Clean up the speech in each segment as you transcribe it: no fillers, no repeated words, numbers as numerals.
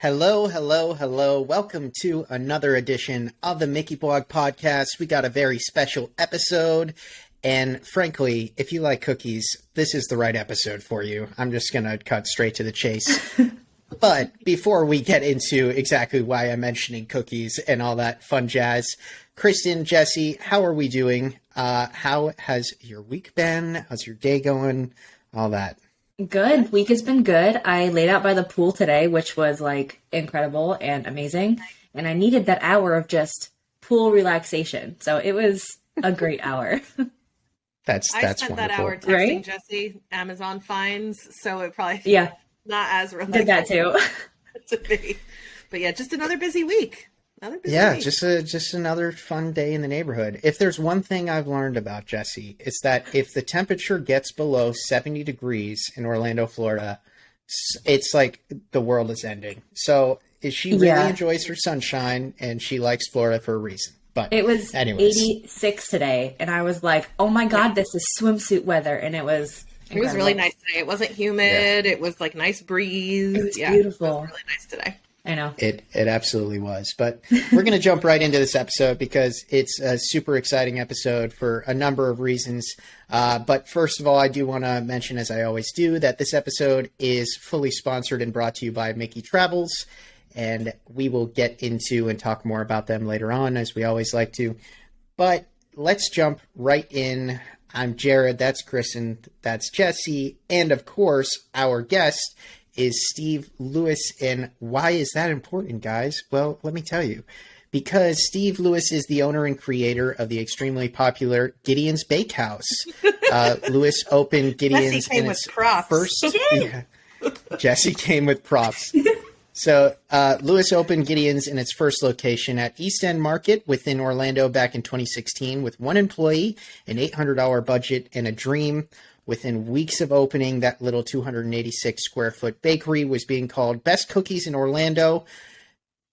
Hello, hello, hello. Welcome to another edition of the Mickey Blog podcast. We got a very special episode. And frankly, if you like cookies, this is the right episode for you. I'm just going to cut straight to the chase. But before we get into exactly why I'm mentioning cookies and all that fun jazz, Kristen, Jessie, how are we doing? How has your week been? How's your day going? All that. Good. Week has been good. I laid out by the pool today, which was like incredible and amazing. And I needed that hour of just pool relaxation. So it was a great hour. That's I spent wonderful. that hour texting Right? Jessie Amazon finds, so it probably Yeah, not as relaxing. did that too. To be. But yeah, just another busy week. Yeah, Week. just another fun day in the neighborhood. If there's one thing I've learned about Jessie, it's that if the temperature gets below 70 degrees in Orlando, Florida, it's like the world is ending. So she really Yeah. enjoys her sunshine, and she likes Florida for a reason. But It was anyways, 86 today. And I was like, oh my God, this is swimsuit weather. And it was It was really nice today. It wasn't humid. It was like nice breeze. It was It beautiful. was really nice today. I know. It absolutely was. But we're going to jump right into this episode because it's a super exciting episode for a number of reasons. But first of all, I do want to mention, as I always do, that this episode is fully sponsored and brought to you by Mickey Travels. And we will get into and talk more about them later on, as we always like to. But let's jump right in. I'm Jared. That's Kristen. That's Jessie. And of course, our guest is Steve Lewis. And why is that important, guys? Well, let me tell you. Because Steve Lewis is the owner and creator of the extremely popular Gideon's Bakehouse. Lewis opened Gideon's came in with its props. first. Yeah, Jessie came with props. So Lewis opened Gideon's in its first location at East End Market within Orlando back in 2016 with one employee, an $800 budget, and a dream. Within weeks of opening, that little 286 square foot bakery was being called Best Cookies in Orlando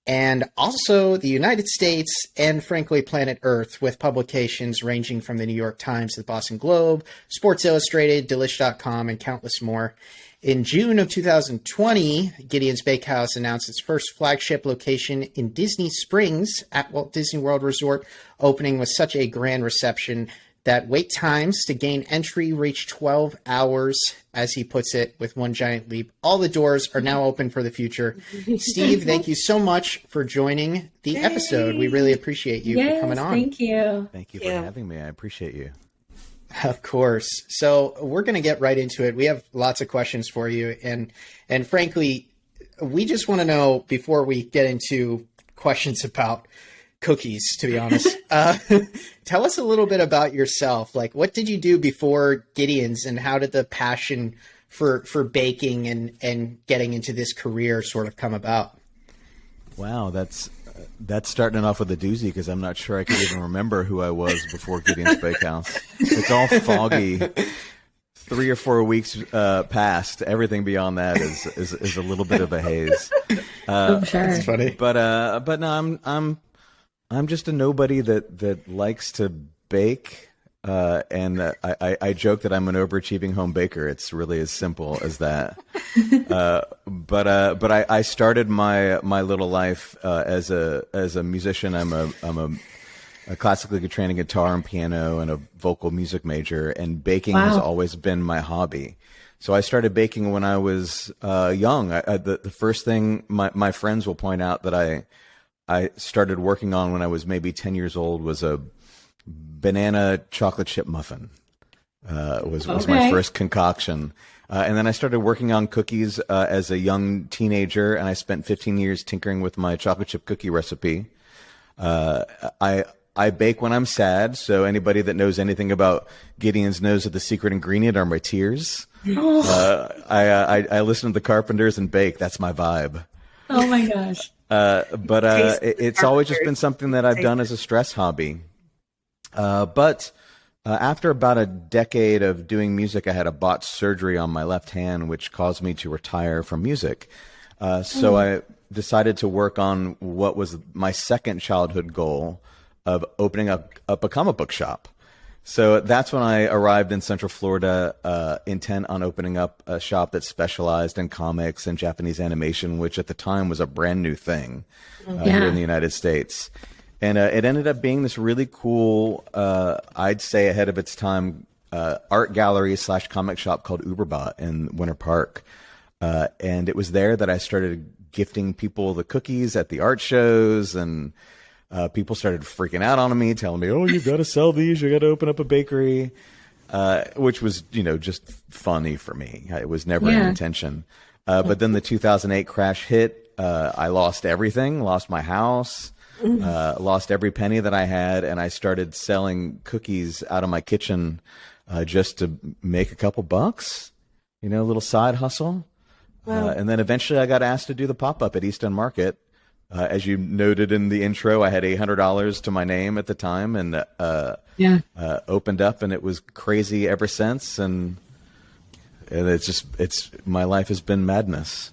and also the United States and, frankly, planet Earth, with publications ranging from the New York Times to the Boston Globe, Sports Illustrated, Delish.com, and countless more. In June of 2020, Gideon's Bakehouse announced its first flagship location in Disney Springs at Walt Disney World Resort, opening with such a grand reception that wait times to gain entry reach 12 hours, as he puts it, with one giant leap. All the doors are now open for the future. Steve, thank you so much for joining the episode. We really appreciate you for coming on. Thank you. Thank you for having me. I appreciate you. Of course. So we're going to get right into it. We have lots of questions for you. And frankly, we just want to know, before we get into questions about cookies, to be honest, tell us a little bit about yourself. Like, what did you do before Gideon's, and how did the passion for baking and getting into this career sort of come about? Wow, that's starting off with a doozy, because I'm not sure I could even remember who I was before Gideon's Bakehouse. It's all foggy. 3 or 4 weeks past. Everything beyond that is a little bit of a haze. I'm sure. That's funny. But no, I'm just a nobody that likes to bake. And I joke that I'm an overachieving home baker. It's really as simple as that. But I started my little life as a musician. I'm a classically trained guitar and piano and a vocal music major, and baking has always been my hobby. So I started baking when I was young. The first thing my friends will point out that I started working on when I was maybe 10 years old was a banana chocolate chip muffin. Was my first concoction. And then I started working on cookies as a young teenager, and I spent 15 years tinkering with my chocolate chip cookie recipe. I bake when I'm sad, so anybody that knows anything about Gideon's knows that the secret ingredient are my tears. I listen to the Carpenters and bake. That's my vibe. Oh my gosh. But it's always just been something that I've done as a stress hobby. But after about a decade of doing music, I had a botched surgery on my left hand, which caused me to retire from music. So I decided to work on what was my second childhood goal of opening up a comic book shop. So that's when I arrived in Central Florida, intent on opening up a shop that specialized in comics and Japanese animation, which at the time was a brand new thing here in the United States. And it ended up being this really cool, I'd say ahead of its time, art gallery / comic shop called Uberbot in Winter Park. And it was there that I started gifting people the cookies at the art shows, and people started freaking out on me, telling me, "Oh, you got to sell these. You got to open up a bakery," which was, just funny for me. It was never an intention. But then the 2008 crash hit. I lost everything, lost my house, lost every penny that I had, and I started selling cookies out of my kitchen just to make a couple bucks, a little side hustle. Wow. And then eventually I got asked to do the pop-up at East End Market. As you noted in the intro, I had $800 to my name at the time, and opened up, and it was crazy ever since. And it's my life has been madness.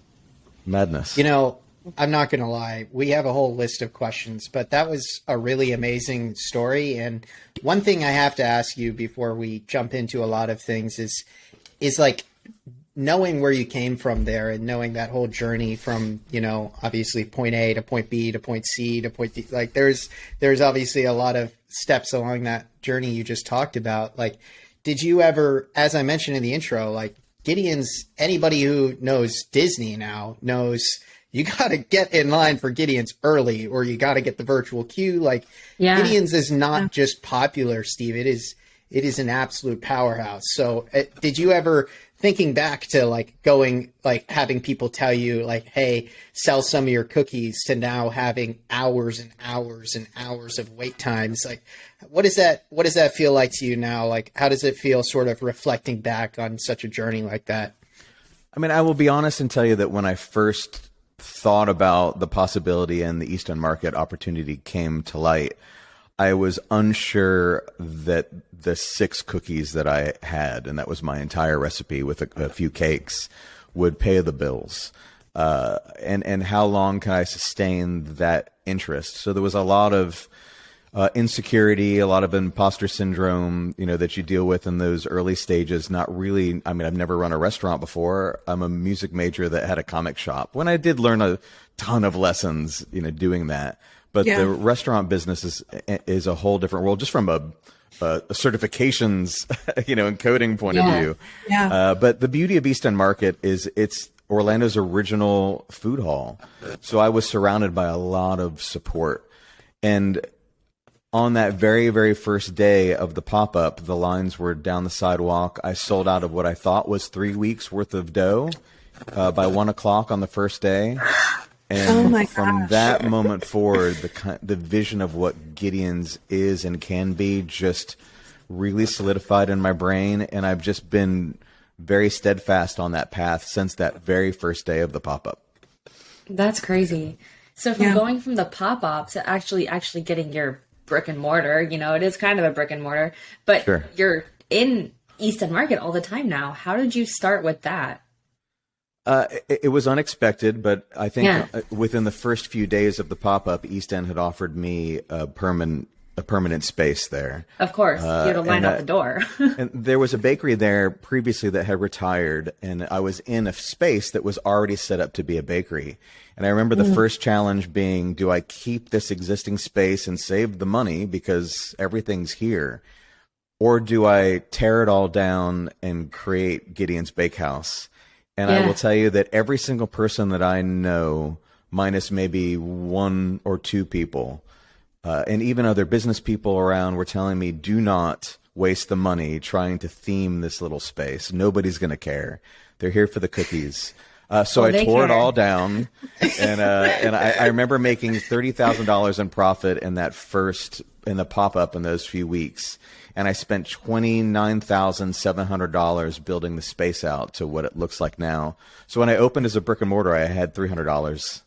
I'm not going to lie. We have a whole list of questions, but that was a really amazing story. And one thing I have to ask you before we jump into a lot of things is like, knowing where you came from there and knowing that whole journey from, obviously point A to point B to point C to point D, like there's obviously a lot of steps along that journey you just talked about. Like, did you ever, as I mentioned in the intro, like anybody who knows Disney now knows you got to get in line for Gideon's early, or you got to get the virtual queue. Like Gideon's is not just popular, Steve. It is an absolute powerhouse. So did you ever, thinking back to having people tell you like, hey, sell some of your cookies, to now having hours and hours and hours of wait times, like what does that feel like to you now? Like, how does it feel sort of reflecting back on such a journey like that? I mean, I will be honest and tell you that when I first thought about the possibility and the East End Market opportunity came to light, I was unsure that the 6 cookies that I had, and that was my entire recipe with a few cakes, would pay the bills. And how long can I sustain that interest? So there was a lot of insecurity, a lot of imposter syndrome, that you deal with in those early stages. Not really. I mean, I've never run a restaurant before. I'm a music major that had a comic shop. When I did learn a ton of lessons, doing that. But the restaurant business is a whole different world, just from a certifications, and coding point of view. Yeah. But the beauty of East End Market is it's Orlando's original food hall. So I was surrounded by a lot of support. And on that very, very first day of the pop-up, the lines were down the sidewalk. I sold out of what I thought was 3 weeks worth of dough by 1 o'clock on the first day. And from that moment forward, the vision of what Gideon's is and can be just really solidified in my brain. And I've just been very steadfast on that path since that very first day of the pop-up. That's crazy. So from going from the pop-up to actually getting your brick and mortar, it is kind of a brick and mortar, but you're in East End Market all the time now. How did you start with that? It was unexpected, but I think within the first few days of the pop-up, East End had offered me a permanent space there. Of course, you had to line out the door. And there was a bakery there previously that had retired, and I was in a space that was already set up to be a bakery. And I remember the first challenge being, do I keep this existing space and save the money because everything's here? Or do I tear it all down and create Gideon's Bakehouse? And I will tell you that every single person that I know, minus maybe 1 or 2 people, and even other business people around, were telling me, do not waste the money trying to theme this little space. Nobody's going to care. They're here for the cookies. So I tore it all down, and I remember making $30,000 in profit in the pop-up in those few weeks. And I spent $29,700 building the space out to what it looks like now. So when I opened as a brick and mortar, I had $300.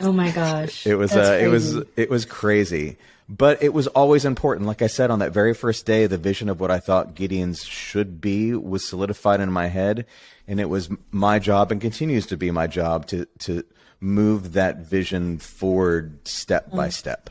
Oh my gosh. It was crazy, but it was always important. Like I said, on that very first day, the vision of what I thought Gideon's should be was solidified in my head. And it was my job, and continues to be my job, to move that vision forward step by step.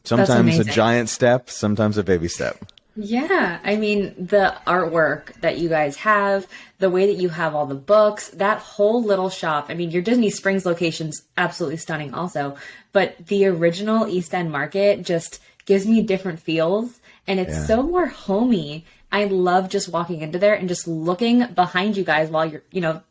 Sometimes a giant step, sometimes a baby step. Yeah, I mean, the artwork that you guys have, the way that you have all the books, that whole little shop. I mean, your Disney Springs location's absolutely stunning also, but the original East End Market just gives me different feels, and it's so more homey. I love just walking into there and just looking behind you guys while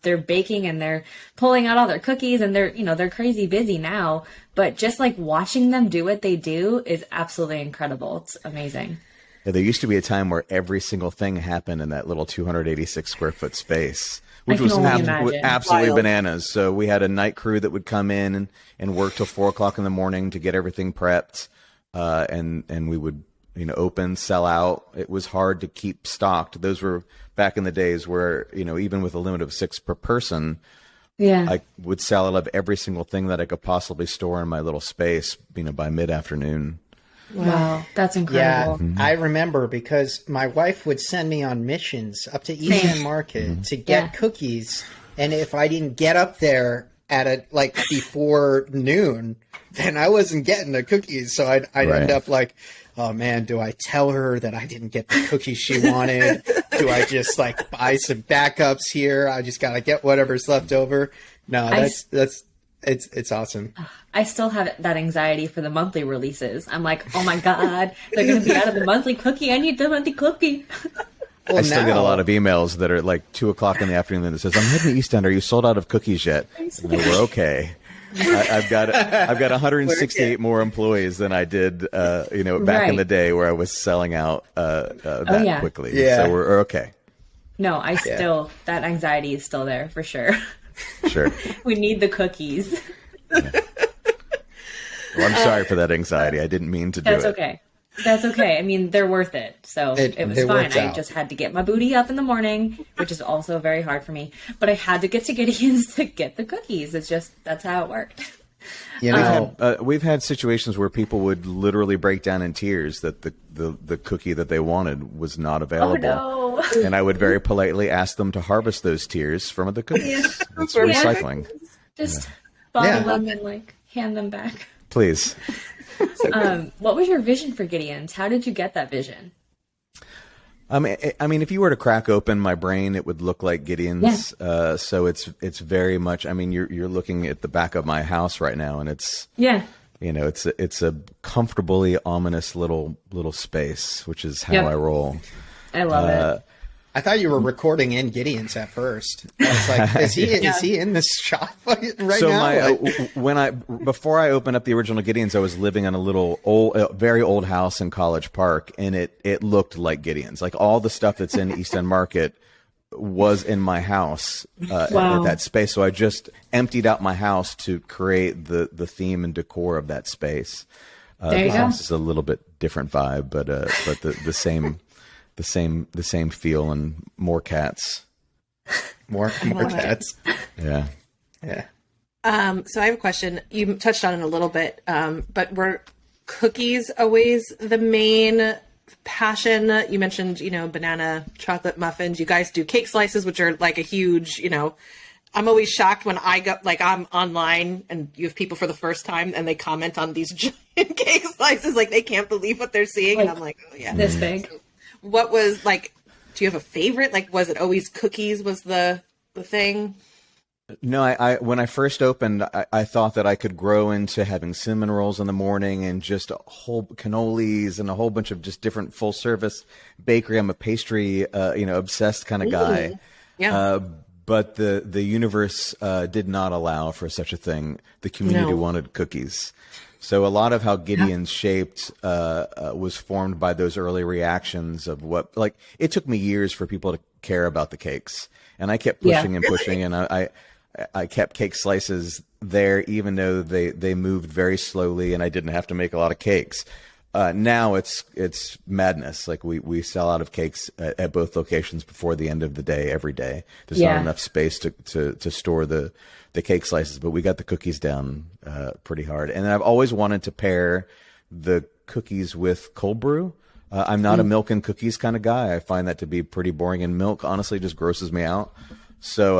they're baking and they're pulling out all their cookies and they're crazy busy now, but just like watching them do what they do is absolutely incredible. It's amazing. Yeah, there used to be a time where every single thing happened in that little 286 square foot space, which was absolutely Wild. bananas. So we had a night crew that would come in and work till 4 o'clock in the morning to get everything prepped. And we would, open, sell out. It was hard to keep stocked. Those were back in the days where, even with a limit of 6 per person, I would sell out of every single thing that I could possibly store in my little space, by mid-afternoon. Wow, that's incredible. Yeah, I remember because my wife would send me on missions up to East End Market to get cookies, and if I didn't get up there at before noon, then I wasn't getting the cookies. So I'd end up like, oh man, do I tell her that I didn't get the cookies she wanted? Do I just buy some backups here? I just gotta get whatever's left over. No, it's awesome. I still have that anxiety for the monthly releases. I'm like, oh my God, they're going to be out of the monthly cookie. I need the monthly cookie. Well, I still get a lot of emails that are 2 o'clock in the afternoon that says, I'm heading to East End. Are you sold out of cookies yet? And we're okay. I've got 168 more employees than I did, back in the day where I was selling out that quickly. Yeah. So we're okay. No, that anxiety is still there for sure. Sure. We need the cookies. Well, I'm sorry for that anxiety. I didn't mean to do it. That's okay. That's okay. I mean, they're worth it. So it was fine. I just had to get my booty up in the morning, which is also very hard for me. But I had to get to Gideon's to get the cookies. It's just, that's how it worked. We've had situations where people would literally break down in tears that the cookie that they wanted was not available. Oh, no. And I would very politely ask them to harvest those tears from the cookies. It's recycling. Just bottle them and hand them back. Please. What was your vision for Gideon's? How did you get that vision? I mean, if you were to crack open my brain, it would look like Gideon's. Yeah. So it's very much. I mean, you're looking at the back of my house right now, and it's it's a comfortably ominous little space, which is how I roll. I love it. I thought you were recording in Gideon's at first. I was like, is he in this shop right now? Before I opened up the original Gideon's, I was living in a very old house in College Park, and it looked like Gideon's. Like all the stuff that's in East End Market was in my house at that space. So I just emptied out my house to create the theme and decor of that space. The house is a little bit different vibe, but the same feel and more cats. More cats. Yeah. Yeah. So I have a question. You touched on it a little bit, but were cookies always the main passion? You mentioned, banana chocolate muffins. You guys do cake slices, which are like a huge, I'm always shocked when I go, I'm online and you have people for the first time and they comment on these giant cake slices, they can't believe what they're seeing. And I'm like, oh yeah. This big. What was do you have a favorite? Was it always cookies was the thing? No, I when I first opened, I thought that I could grow into having cinnamon rolls in the morning and just a whole cannolis and a whole bunch of just different full service bakery. I'm a pastry, obsessed kind of guy. Yeah. But the universe did not allow for such a thing. The community wanted cookies. So a lot of how Gideon's shaped was formed by those early reactions of what, it took me years for people to care about the cakes. And I kept pushing and pushing, and I kept cake slices there, even though they moved very slowly and I didn't have to make a lot of cakes. Now it's madness. We sell out of cakes at both locations before the end of the day, every day. There's not enough space to store the cake slices, but we got the cookies down pretty hard. And I've always wanted to pair the cookies with cold brew. I'm not a milk and cookies kind of guy. I find that to be pretty boring, and milk honestly just grosses me out. So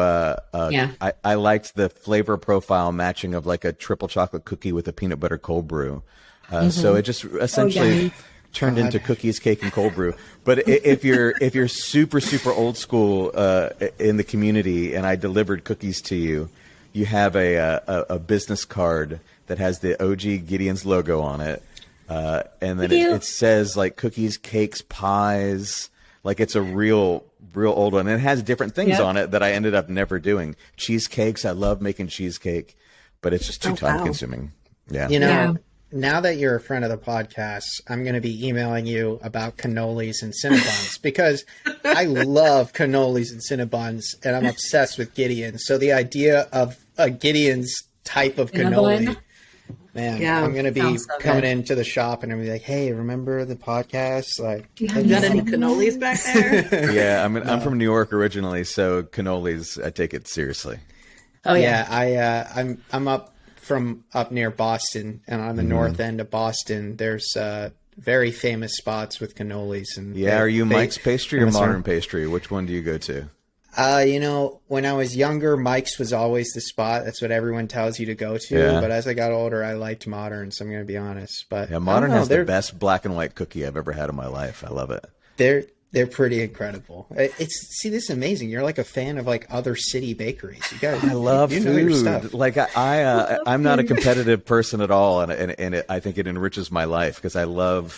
I liked the flavor profile matching of a triple chocolate cookie with a peanut butter cold brew. So it just essentially turned into cookies, cake, and cold brew. But if you're super old school in the community, and I delivered cookies to you, you have a business card that has the OG Gideon's logo on it, and then it says like cookies, cakes, pies. Like it's a real old one. And it has different things on it that I ended up never doing. Cheesecakes. I love making cheesecake, but it's just too time consuming. Yeah. You know, now that you're a friend of the podcast, I'm going to be emailing you about cannolis and Cinnabons because I love cannolis and Cinnabons, and I'm obsessed with Gideon. So the idea of a Gideon's type of cannoli, man, I'm going to be coming into the shop and I'm going to be like, hey, remember the podcast? Like, you got any cannolis back there? Yeah, I'm from New York originally, so cannolis, I take it seriously. Oh yeah, I'm up near Boston, and on the north end of Boston, there's very famous spots with cannolis. And are you Mike's Pastry or Modern Pastry? Which one do you go to? You know, when I was younger, Mike's was always the spot. That's what everyone tells you to go to. Yeah. But as I got older, I liked Modern, so I'm going to be honest. But Modern has the best black and white cookie I've ever had in my life. I love it. They're pretty incredible. This is amazing. You're like a fan of like other city bakeries. You guys, I love food. Like I'm not a competitive person at all, and I think it enriches my life because I love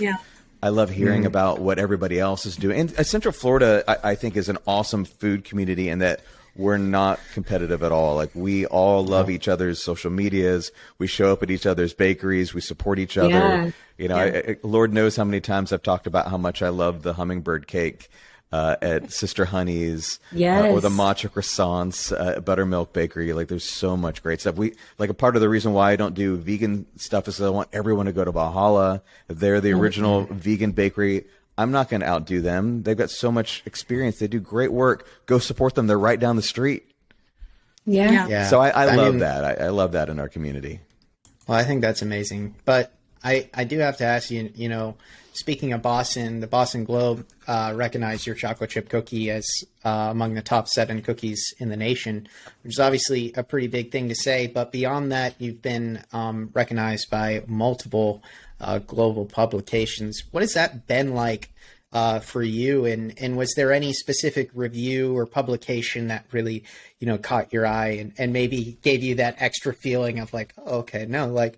hearing about what everybody else is doing. And Central Florida, I think, is an awesome food community in that we're not competitive at all. Like we all love each other's social medias. We show up at each other's bakeries. We support each other. Yeah. You know, Lord knows how many times I've talked about how much I love the hummingbird cake at Sister Honey's, or the matcha croissants at Buttermilk Bakery. Like there's so much great stuff. A part of the reason why I don't do vegan stuff is I want everyone to go to Valhalla. They're the original vegan bakery. I'm not going to outdo them. They've got so much experience. They do great work. Go support them. They're right down the street. Yeah. So I love that. I love that in our community. Well, I think that's amazing. But I do have to ask you, you know, speaking of Boston, the Boston Globe recognized your chocolate chip cookie as among the top 7 cookies in the nation, which is obviously a pretty big thing to say. But beyond that, you've been recognized by multiple global publications. What has that been like for you? And was there any specific review or publication that really, you know, caught your eye and maybe gave you that extra feeling of like, oh, okay, no, like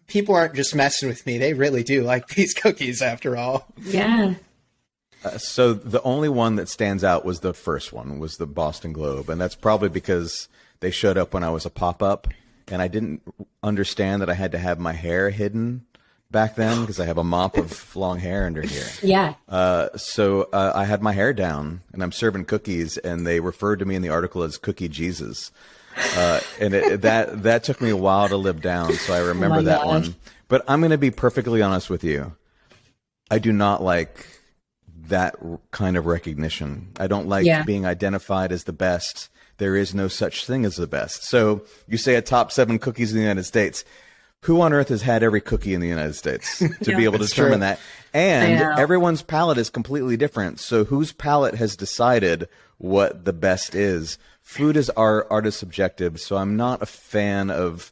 people aren't just messing with me. They really do like these cookies after all. Yeah. So the only one that stands out was the first one, was the Boston Globe. And that's probably because they showed up when I was a pop-up. And I didn't understand that I had to have my hair hidden back then because I have a mop of long hair under here. Yeah. So I had my hair down and I'm serving cookies, and they referred to me in the article as Cookie Jesus. And that took me a while to live down. So I remember that one. But I'm going to be perfectly honest with you. I do not like that kind of recognition. I don't like being identified as the best. There is no such thing as the best. So you say a top 7 cookies in the United States. Who on earth has had every cookie in the United States to be able to determine that? And everyone's palate is completely different. So whose palate has decided what the best is? Food is art is subjective. So I'm not a fan of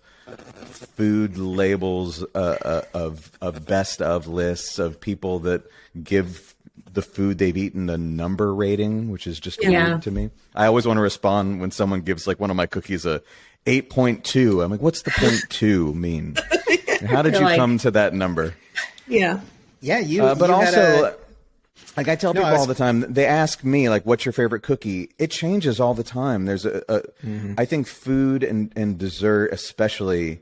food labels, of best of lists of people that give the food they've eaten a number rating, which is just weird to me. I always want to respond when someone gives like one of my cookies a 8.2. I'm like, what's the 0.2 mean? How did you come to that number? Yeah. Yeah, but also, like I tell people all the time, they ask me like, what's your favorite cookie? It changes all the time. There's I think food and dessert especially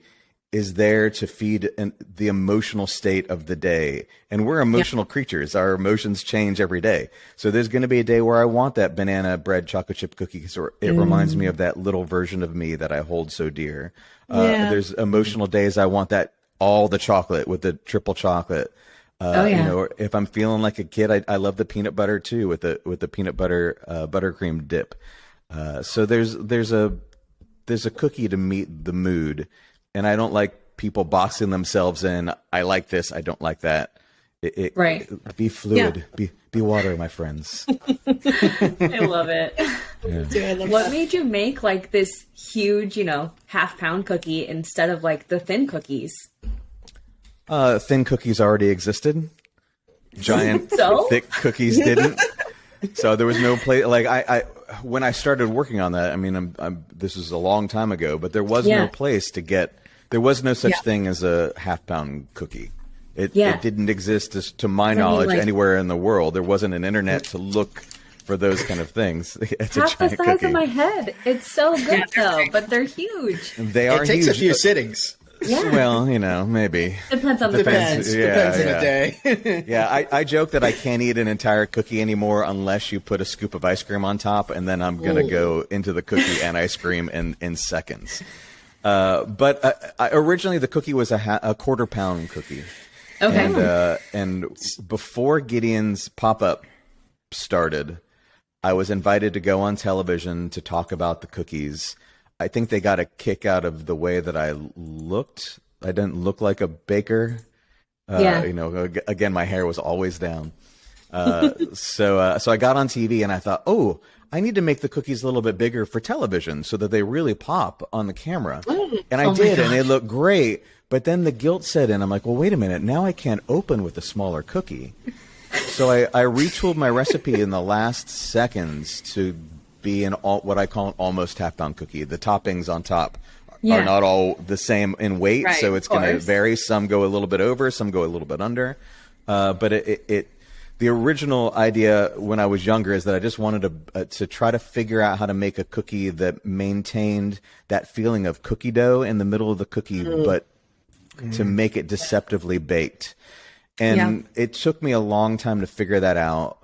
is there to feed the emotional state of the day. And we're emotional creatures. Our emotions change every day. So there's going to be a day where I want that banana bread chocolate chip cookie because it reminds me of that little version of me that I hold so dear. There's emotional days I want that all the chocolate with the triple chocolate. You know, if I'm feeling like a kid, I love the peanut butter too with the peanut butter buttercream dip. So there's a cookie to meet the mood. And I don't like people boxing themselves in. I like this. I don't like that. Be fluid. Be water, my friends. I love it. What made you make like this huge, half-pound cookie instead of like the thin cookies? Thin cookies already existed. giant So? thick cookies didn't. So there was no place. Like I when I started working on that, I mean, this was a long time ago, but there was no place to get. There was no such thing as a half-pound cookie. It didn't exist, to my knowledge, anywhere in the world. There wasn't an internet to look for those kind of things. It's half the size cookie. of my head. It's so good though, but they're huge. They are It takes huge. a few sittings. Yeah. Well, maybe. Depends on the Depends. size. Depends on the day. Yeah, I joke that I can't eat an entire cookie anymore unless you put a scoop of ice cream on top, and then I'm going to go into the cookie and ice cream in seconds. But originally the cookie was a quarter-pound cookie. Okay. And before Gideon's pop-up started, I was invited to go on television to talk about the cookies. I think they got a kick out of the way that I looked. I didn't look like a baker. Again, my hair was always down. So I got on TV and I thought, oh, I need to make the cookies a little bit bigger for television so that they really pop on the camera. And I did, and they looked great. But then the guilt set in. I'm like, well, wait a minute. Now I can't open with a smaller cookie. So I retooled my recipe in the last seconds to be what I call an almost half-pound cookie. The toppings on top are not all the same in weight, so it's going to vary. Some go a little bit over, some go a little bit under. But the original idea when I was younger is that I just wanted to try to figure out how to make a cookie that maintained that feeling of cookie dough in the middle of the cookie, but to make it deceptively baked. And it took me a long time to figure that out.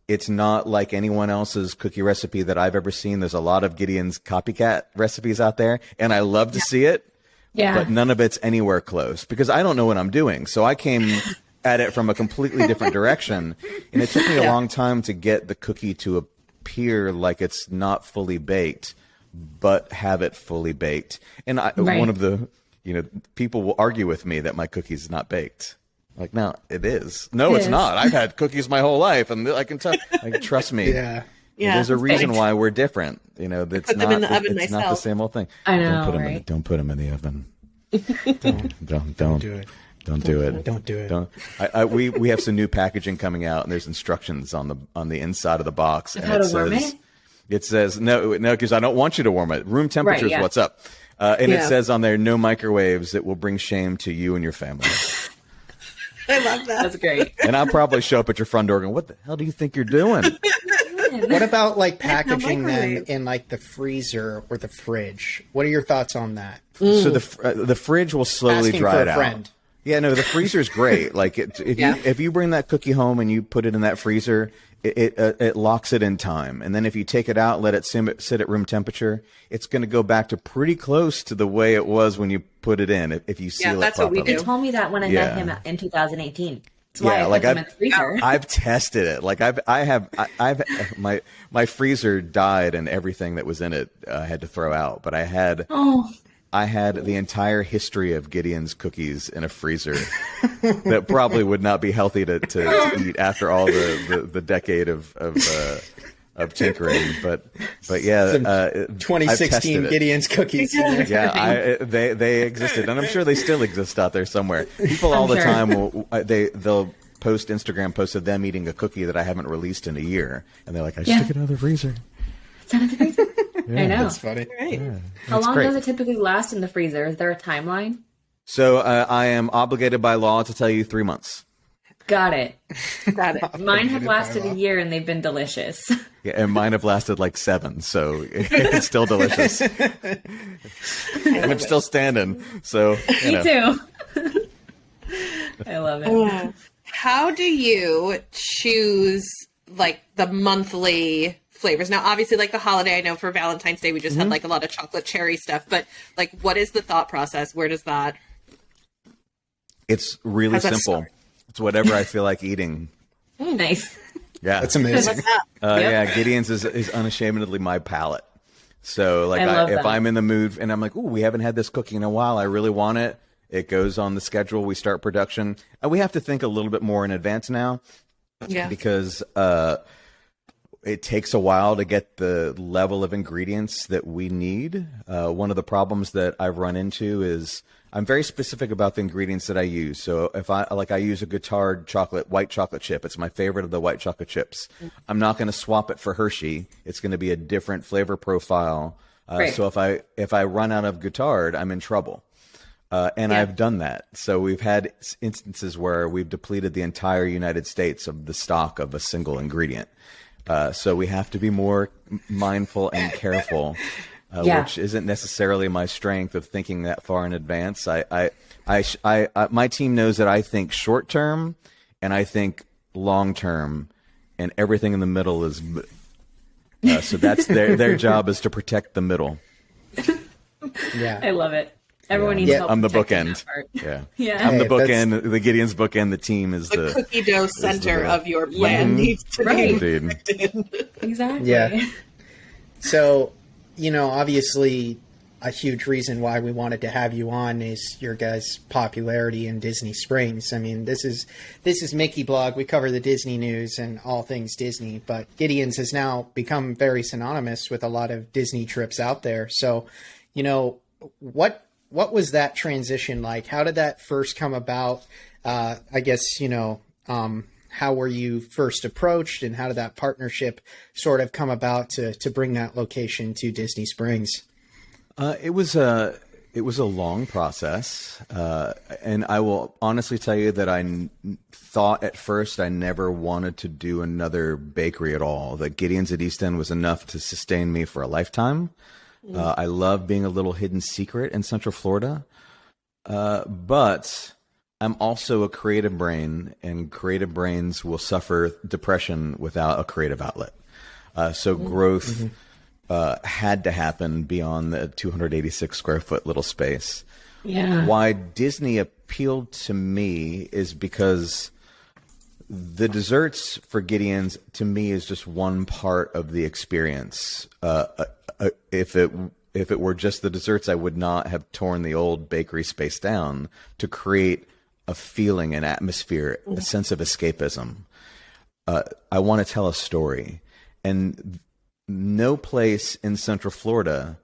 It's not like anyone else's cookie recipe that I've ever seen. There's a lot of Gideon's copycat recipes out there, and I love to see it. Yeah. But none of it's anywhere close because I don't know what I'm doing. So I came at it from a completely different direction, and it took me a long time to get the cookie to appear like it's not fully baked, but have it fully baked. And one of the, people will argue with me that my cookie's not baked. Like, no, it is. No, it's not. I've had cookies my whole life, and I can tell. Like, trust me. Yeah. There's a reason why we're different. It's put them in the oven myself. Not the same old thing. I know. Don't put them in the oven. Don't do it. Don't do it. Don't do it. We have some new packaging coming out, and there's instructions on the inside of the box, and it says no, because I don't want you to warm it. Room temperature is what's up, and it says on there, no microwaves. It will bring shame to you and your family. I love that. That's great. And I'll probably show up at your front door going, what the hell do you think you're doing? What about packaging them in the freezer or the fridge? What are your thoughts on that? So the fridge will slowly dry it out. Friend. Yeah, no, the freezer's great. If you bring that cookie home and you put it in that freezer, it locks it in time. And then if you take it out, let it sit at room temperature, it's going to go back to pretty close to the way it was when you put it in. If you seal it that's properly. what we do. He told me that when I met him in 2018. That's why I put him in the freezer. I've tested it. My freezer died and everything that was in it I had to throw out. But I had the entire history of Gideon's cookies in a freezer that probably would not be healthy to eat after all the decade of tinkering. But yeah, 2016 Gideon's cookies. Yeah, they existed, and I'm sure they still exist out there somewhere. People all the time they'll post Instagram posts of them eating a cookie that I haven't released in a year, and they're like, I just took it out of the freezer. It's out of the freezer. I know. That's funny. Right. Yeah, How long does it typically last in the freezer? Is there a timeline? So I am obligated by law to tell you 3 months. Got it. Got it. Mine have lasted a year and they've been delicious. Yeah, and mine have lasted 7, so it's still delicious. And I'm still standing, so Me too. I love it. How do you choose the monthly flavors? Now, obviously, the holiday, I know for Valentine's Day, we just had a lot of chocolate cherry stuff, but what is the thought process? Where does that? It's really simple. It's whatever I feel like eating. Nice. Yeah. That's amazing. Yeah, Gideon's is unashamedly my palate. So if I'm in the mood and I'm like, ooh, we haven't had this cookie in a while, I really want it. It goes on the schedule. We start production. And we have to think a little bit more in advance now. Yeah. Because it takes a while to get the level of ingredients that we need. One of the problems that I've run into is I'm very specific about the ingredients that I use. So if I use a Guittard white chocolate chip. It's my favorite of the white chocolate chips. I'm not going to swap it for Hershey. It's going to be a different flavor profile. Right. So if I run out of Guittard, I'm in trouble. I've done that. So we've had instances where we've depleted the entire United States of the stock of a single ingredient. So we have to be more mindful and careful, which isn't necessarily my strength of thinking that far in advance. My team knows that I think short term and I think long term, and everything in the middle is. So that's their job is to protect the middle. Yeah, I love it. Everyone needs help. I'm the protecting bookend. that part. Yeah. Yeah. I'm the Hey, bookend. The Gideon's bookend. The team is The cookie dough center of your plan needs to Right. be Indeed. protected. Exactly. Yeah. So, obviously a huge reason why we wanted to have you on is your guys' popularity in Disney Springs. I mean, this is Mickey Blog. We cover the Disney news and all things Disney, but Gideon's has now become very synonymous with a lot of Disney trips out there. So, what was that transition like? How did that first come about? I guess, how were you first approached, and how did that partnership sort of come about to bring that location to Disney Springs? It was a long process, and I will honestly tell you that I thought at first I never wanted to do another bakery at all. That Gideon's at East End was enough to sustain me for a lifetime. I love being a little hidden secret in Central Florida, but I'm also a creative brain, and creative brains will suffer depression without a creative outlet. So growth had to happen beyond the 286 square foot little space. Yeah. Why Disney appealed to me is because the desserts for Gideon's, to me, is just one part of the experience. If it were just the desserts, I would not have torn the old bakery space down to create a feeling, an atmosphere, a sense of escapism. I want to tell a story, and no place in Central Florida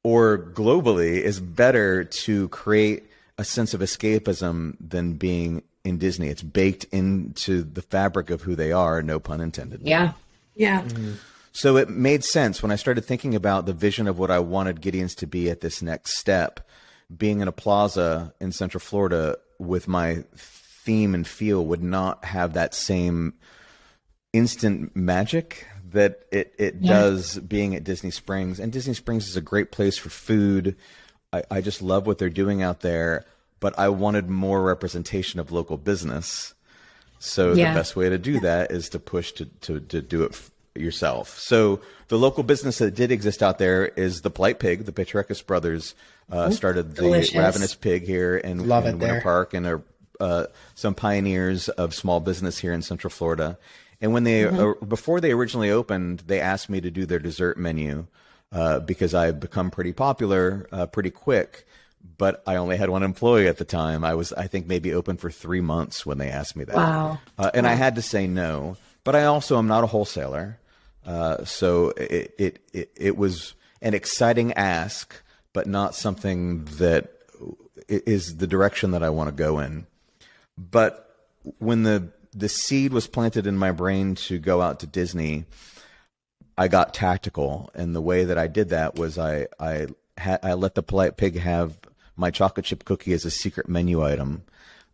or globally is better to create a sense of escapism than being in Disney. It's baked into the fabric of who they are, no pun intended. Yeah. Yeah. So it made sense when I started thinking about the vision of what I wanted Gideon's to be at this next step. Being in a plaza in Central Florida with my theme and feel would not have that same instant magic that it does being at Disney Springs. And Disney Springs is a great place for food. I just love what they're doing out there, but I wanted more representation of local business. So the best way to do that is to push to do it yourself. So the local business that did exist out there is the Polite Pig. The Petrakis brothers started the Ravenous Pig here in Winter Park, and are some pioneers of small business here in Central Florida. And when they before they originally opened, they asked me to do their dessert menu because I had become pretty popular pretty quick. But I only had one employee at the time. I think, maybe open for 3 months when they asked me that. Wow. And I had to say no. But I also am not a wholesaler. So it was an exciting ask, but not something that is the direction that I want to go in. But when the seed was planted in my brain to go out to Disney, I got tactical. And the way that I did that was I let the Polite Pig have my chocolate chip cookie as a secret menu item.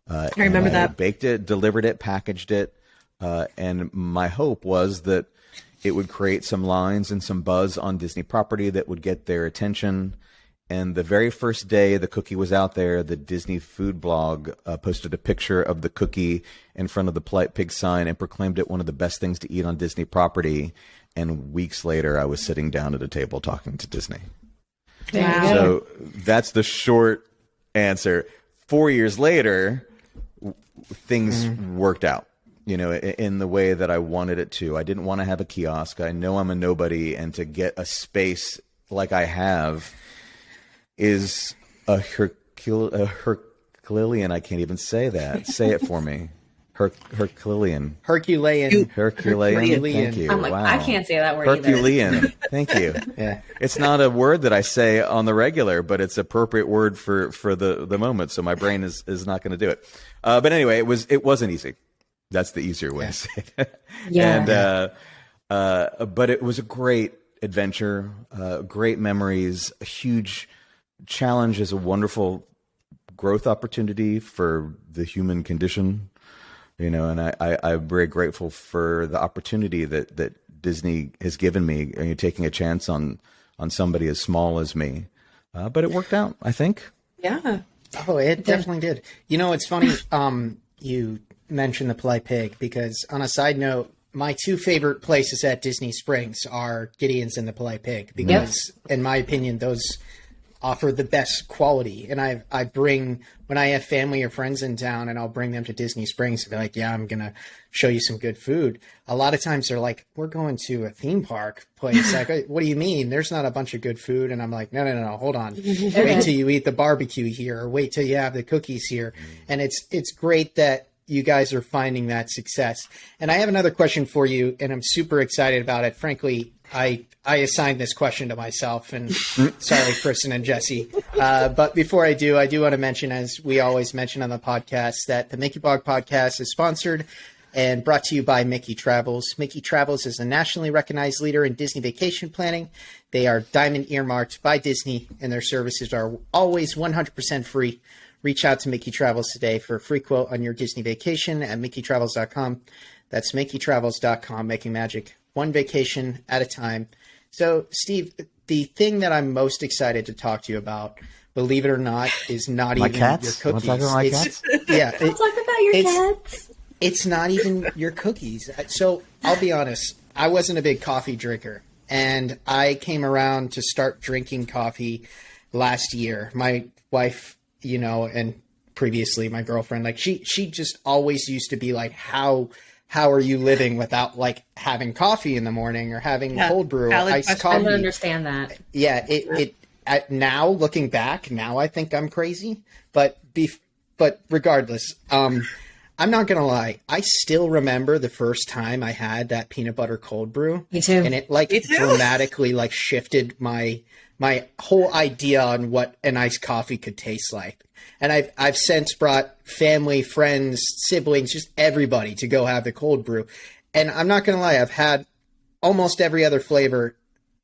I remember that. I baked it, delivered it, packaged it. And my hope was that it would create some lines and some buzz on Disney property that would get their attention. And the very first day the cookie was out there, the Disney food blog posted a picture of the cookie in front of the Polite Pig sign and proclaimed it one of the best things to eat on Disney property. And weeks later, I was sitting down at a table talking to Disney. Wow. So that's the short answer. 4 years later, things worked out, in the way that I wanted it to. I didn't want to have a kiosk. I know I'm a nobody, and to get a space like I have is a Herculean. I can't even say that. Say it for me. Herculean. Herculean. Thank you. I'm like, wow. I can't say that word either. Herculean. Thank you. Yeah. It's not a word that I say on the regular, but it's appropriate word for the moment. So my brain is not going to do it. But anyway, it wasn't easy. That's the easier way to say it. Yeah. And but it was a great adventure, great memories, a huge challenge, is a wonderful growth opportunity for the human condition. And I'm very grateful for the opportunity that Disney has given me, taking a chance on somebody as small as me. But it worked out, I think. Yeah. Oh, it definitely did. It's funny. You mentioned the Polite Pig, because on a side note, my two favorite places at Disney Springs are Gideon's and the Polite Pig, because in my opinion, those offer the best quality. And I bring, when I have family or friends in town, and I'll bring them to Disney Springs and be like, yeah, I'm going to show you some good food. A lot of times they're like, we're going to a theme park place. Like, what do you mean? There's not a bunch of good food. And I'm like, no, hold on. Wait till you eat the barbecue here, or wait till you have the cookies here. And it's great that you guys are finding that success. And I have another question for you, and I'm super excited about it. Frankly, I assigned this question to myself, and sorry, Kristen and Jessie. But before I do want to mention, as we always mention on the podcast, that the Mickey Blog podcast is sponsored and brought to you by Mickey Travels. Mickey Travels is a nationally recognized leader in Disney vacation planning. They are diamond earmarked by Disney, and their services are always 100% free. Reach out to Mickey Travels today for a free quote on your Disney vacation at MickeyTravels.com. That's MickeyTravels.com, making magic one vacation at a time. So, Steve, the thing that I'm most excited to talk to you about, believe it or not, is not my even cats? your cookies. Want to talk about my cats? Yeah. Talk about your cats. It's not even your cookies. So I'll be honest, I wasn't a big coffee drinker, and I came around to start drinking coffee last year. My wife, and previously my girlfriend, like she just always used to be like, how are you living without like having coffee in the morning or having cold brew or iced coffee? I don't understand that. Yeah. Now looking back, now I think I'm crazy, but regardless, I'm not going to lie. I still remember the first time I had that peanut butter cold brew. Me too. And it dramatically like shifted my whole idea on what an iced coffee could taste like. And I've since brought family, friends, siblings, just everybody to go have the cold brew. And I'm not going to lie, I've had almost every other flavor.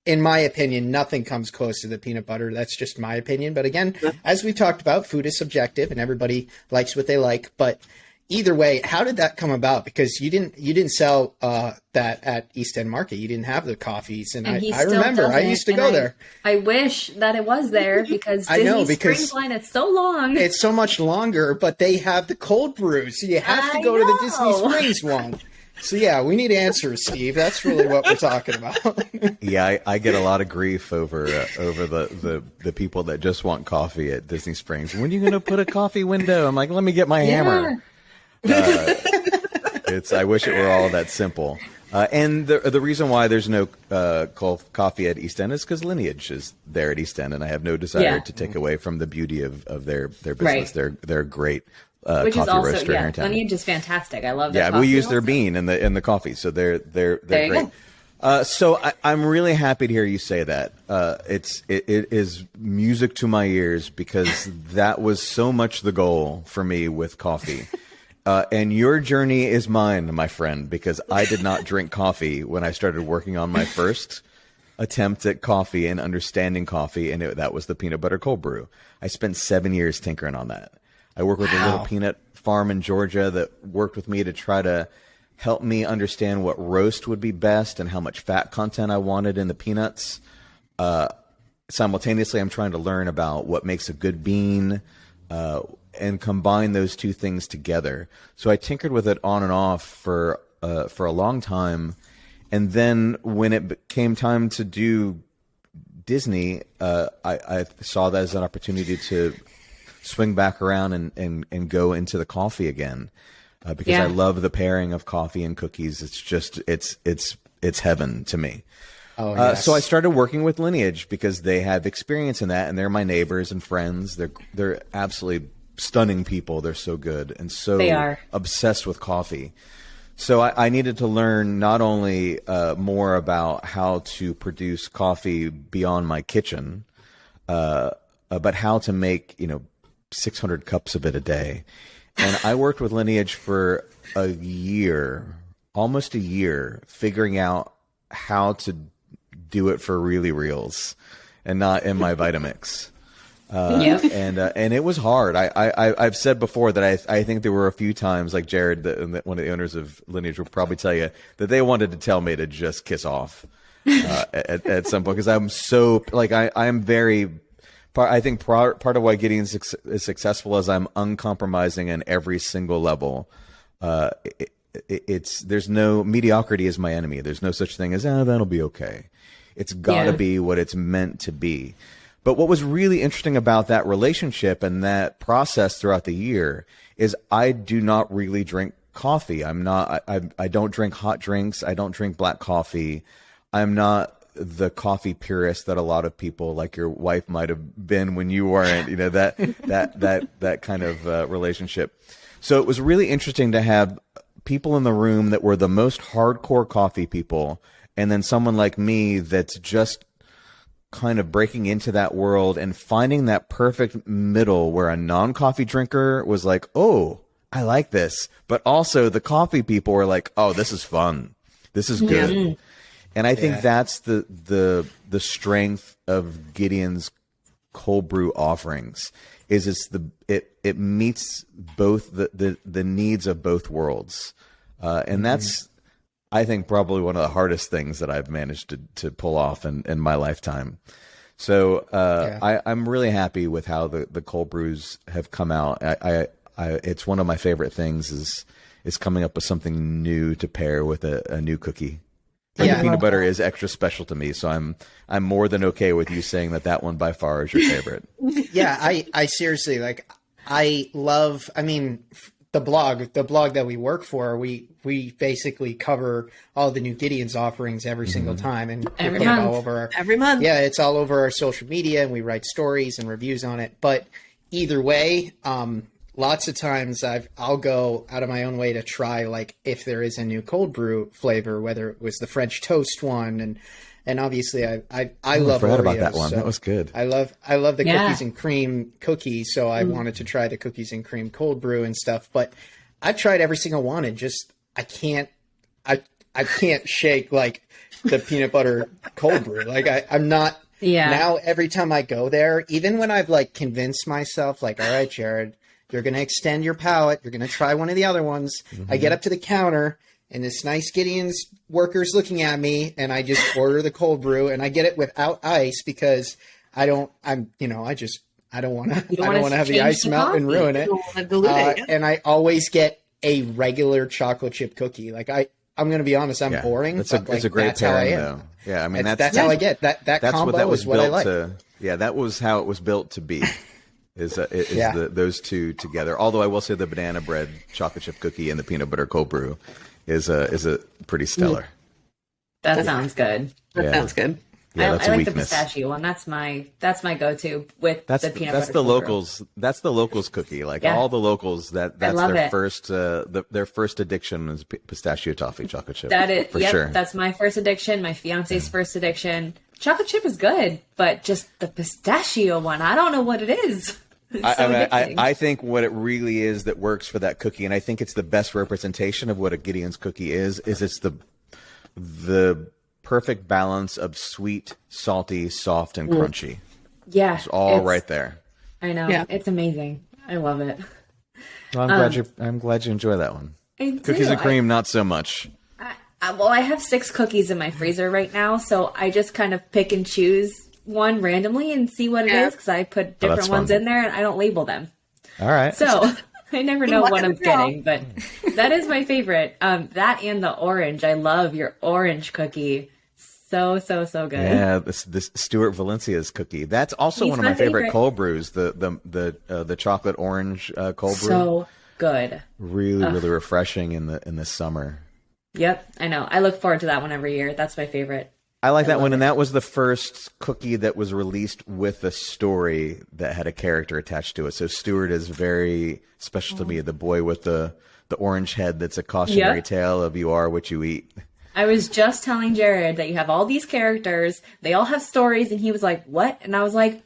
In my opinion, nothing comes close to the peanut butter. That's just my opinion. But again, as we talked about, food is subjective and everybody likes what they like. But either way, how did that come about? Because you didn't sell that at East End Market. You didn't have the coffees, and I remember I used to go there. I wish that it was there, because Disney Springs line is so long. It's so much longer, but they have the cold brew, so you have to go to the Disney Springs one. So yeah, we need answers, Steve. That's really what we're talking about. Yeah, I get a lot of grief over the people that just want coffee at Disney Springs. When are you going to put a coffee window? I'm like, let me get my hammer. I wish it were all that simple. And the reason why there's no coffee at East End is because Lineage is there at East End, and I have no desire to take away from the beauty of their business. Right. They're great. Which coffee is also, roaster here in town. Lineage is fantastic. I love their coffee. Yeah, we use their bean in the coffee, so they're great. So I'm really happy to hear you say that. It is music to my ears, because that was so much the goal for me with coffee. And your journey is mine, my friend, because I did not drink coffee when I started working on my first attempt at coffee and understanding coffee, and that was the peanut butter cold brew. I spent 7 years tinkering on that. I worked with a little peanut farm in Georgia that worked with me to try to help me understand what roast would be best and how much fat content I wanted in the peanuts. Simultaneously, I'm trying to learn about what makes a good bean, and combine those two things together. So I tinkered with it on and off for a long time. And then when it came time to do Disney, I saw that as an opportunity to swing back around and go into the coffee again, because I love the pairing of coffee and cookies. It's just, it's heaven to me. Oh, yes. So I started working with Lineage because they have experience in that, and they're my neighbors and friends. They're absolutely stunning people. They're so good and so They are. obsessed with coffee. So I needed to learn not only more about how to produce coffee beyond my kitchen, but how to make 600 cups of it a day. And I worked with Lineage for a year, almost a year, figuring out how to do it for really reals and not in my Vitamix. And it was hard. I've said before that I think there were a few times, like Jared, one of the owners of Lineage, will probably tell you that they wanted to tell me to just kiss off at some point, because I'm so like I'm very. I think part of why Gideon is successful is I'm uncompromising in every single level. There's no mediocrity is my enemy. There's no such thing as that'll be okay. It's got to be what it's meant to be. But what was really interesting about that relationship and that process throughout the year is I do not really drink coffee. I don't drink hot drinks. I don't drink black coffee. I'm not the coffee purist that a lot of people, like your wife, might have been when you weren't, that kind of relationship. So it was really interesting to have people in the room that were the most hardcore coffee people, and then someone like me that's just kind of breaking into that world and finding that perfect middle where a non-coffee drinker was like, oh, I like this. But also the coffee people were like, oh, this is fun. This is good. Yeah. And I think that's the strength of Gideon's cold brew offerings is it meets both the needs of both worlds. And that's, I think, probably one of the hardest things that I've managed to pull off in my lifetime. So I'm really happy with how the cold brews have come out. It's one of my favorite things is coming up with something new to pair with a new cookie. And the peanut butter is extra special to me, so I'm more than okay with you saying that one by far is your favorite. Yeah, I seriously, like, I love, the blog that we work for, we basically cover all the new Gideon's offerings every single time, and every month. All over every month. Yeah, it's all over our social media, and we write stories and reviews on it. But either way, lots of times I'll go out of my own way to try, like, if there is a new cold brew flavor, whether it was the French toast one, and obviously I love forgot Oreos, about that one. So that was good. I love the cookies and cream cookies, so I wanted to try the cookies and cream cold brew and stuff. But I've tried every single one, and just I can't shake like the peanut butter cold brew. Like I'm not. Yeah. Now every time I go there, even when I've like convinced myself, like, all right, Jared, you're going to extend your palate. You're going to try one of the other ones. I get up to the counter, and this nice Gideon's worker's looking at me, and I just order the cold brew, and I get it without ice because I don't want to have the ice melt and ruin it. And I always get a regular chocolate chip cookie. Like I'm going to be honest, I'm boring. It's a great pairing, though. Yeah, that's how I get that combo is what I like. That was how it was built to be. Those two together. Although I will say the banana bread chocolate chip cookie and the peanut butter cold brew is a pretty stellar. That sounds good. That sounds good. Yeah, that's I a like weakness. the pistachio one. That's my go-to with the peanut butter. That's the locals. That's the locals cookie. Like all the locals, that's their first their first addiction is pistachio toffee chocolate chip. That is for sure. That's my first addiction. My fiance's first addiction. Chocolate chip is good, but just the pistachio one, I don't know what it is. I think what it really is that works for that cookie, and I think it's the best representation of what a Gideon's cookie is it's the perfect balance of sweet, salty, soft, and crunchy. Yeah. It's all right there. I know. Yeah. It's amazing. I love it. Well, I'm glad you enjoy that one. Cookies and cream, not so much. I have 6 cookies in my freezer right now, so I just kind of pick and choose one randomly and see what it is, because I put different ones in there and I don't label them. All right. So I never know what I'm getting, but that is my favorite. That and the orange. I love your orange cookie. So good. Yeah, this Stuart Valencia's cookie. That's also one of my favorite cold brews. The chocolate orange cold brew. So good. Really refreshing in the summer. Yep, I know. I look forward to that one every year. That's my favorite. I like that one, and that was the first cookie that was released with a story that had a character attached to it. So Stuart is very special to me, the boy with the orange head that's a cautionary tale of you are what you eat. I was just telling Jared that you have all these characters, they all have stories, and he was like, what? And I was like,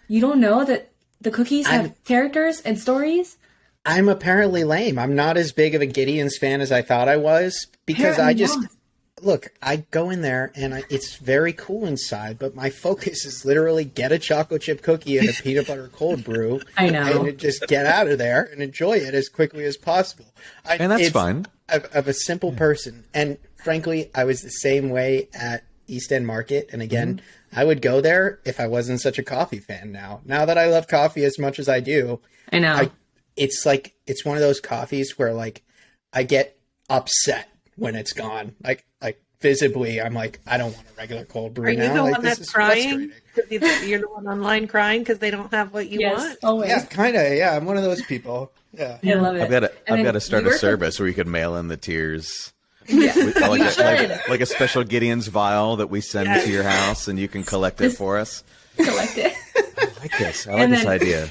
you don't know that the cookies have characters and stories? I'm apparently lame. I'm not as big of a Gideon's fan as I thought I was, because look, I go in there and it's very cool inside, but my focus is literally get a chocolate chip cookie and a peanut butter cold brew. I know. And just get out of there and enjoy it as quickly as possible. And that's fine. I'm a simple person. And frankly, I was the same way at East End Market. And again, I would go there if I wasn't such a coffee fan now. Now that I love coffee as much as I do, I know. It's one of those coffees where like I get upset when it's gone. Like visibly, I'm like, I don't want a regular cold brew now. Are you the like, one that's crying? You're the one online crying because they don't have what you want? Always. Yeah, kind of. Yeah, I'm one of those people. Yeah. I love it. I've got to start a service where you can mail in the tears. Yeah. Like a special Gideon's vial that we send to your house, and you can collect it for us. Collect it. I like this. I like this idea.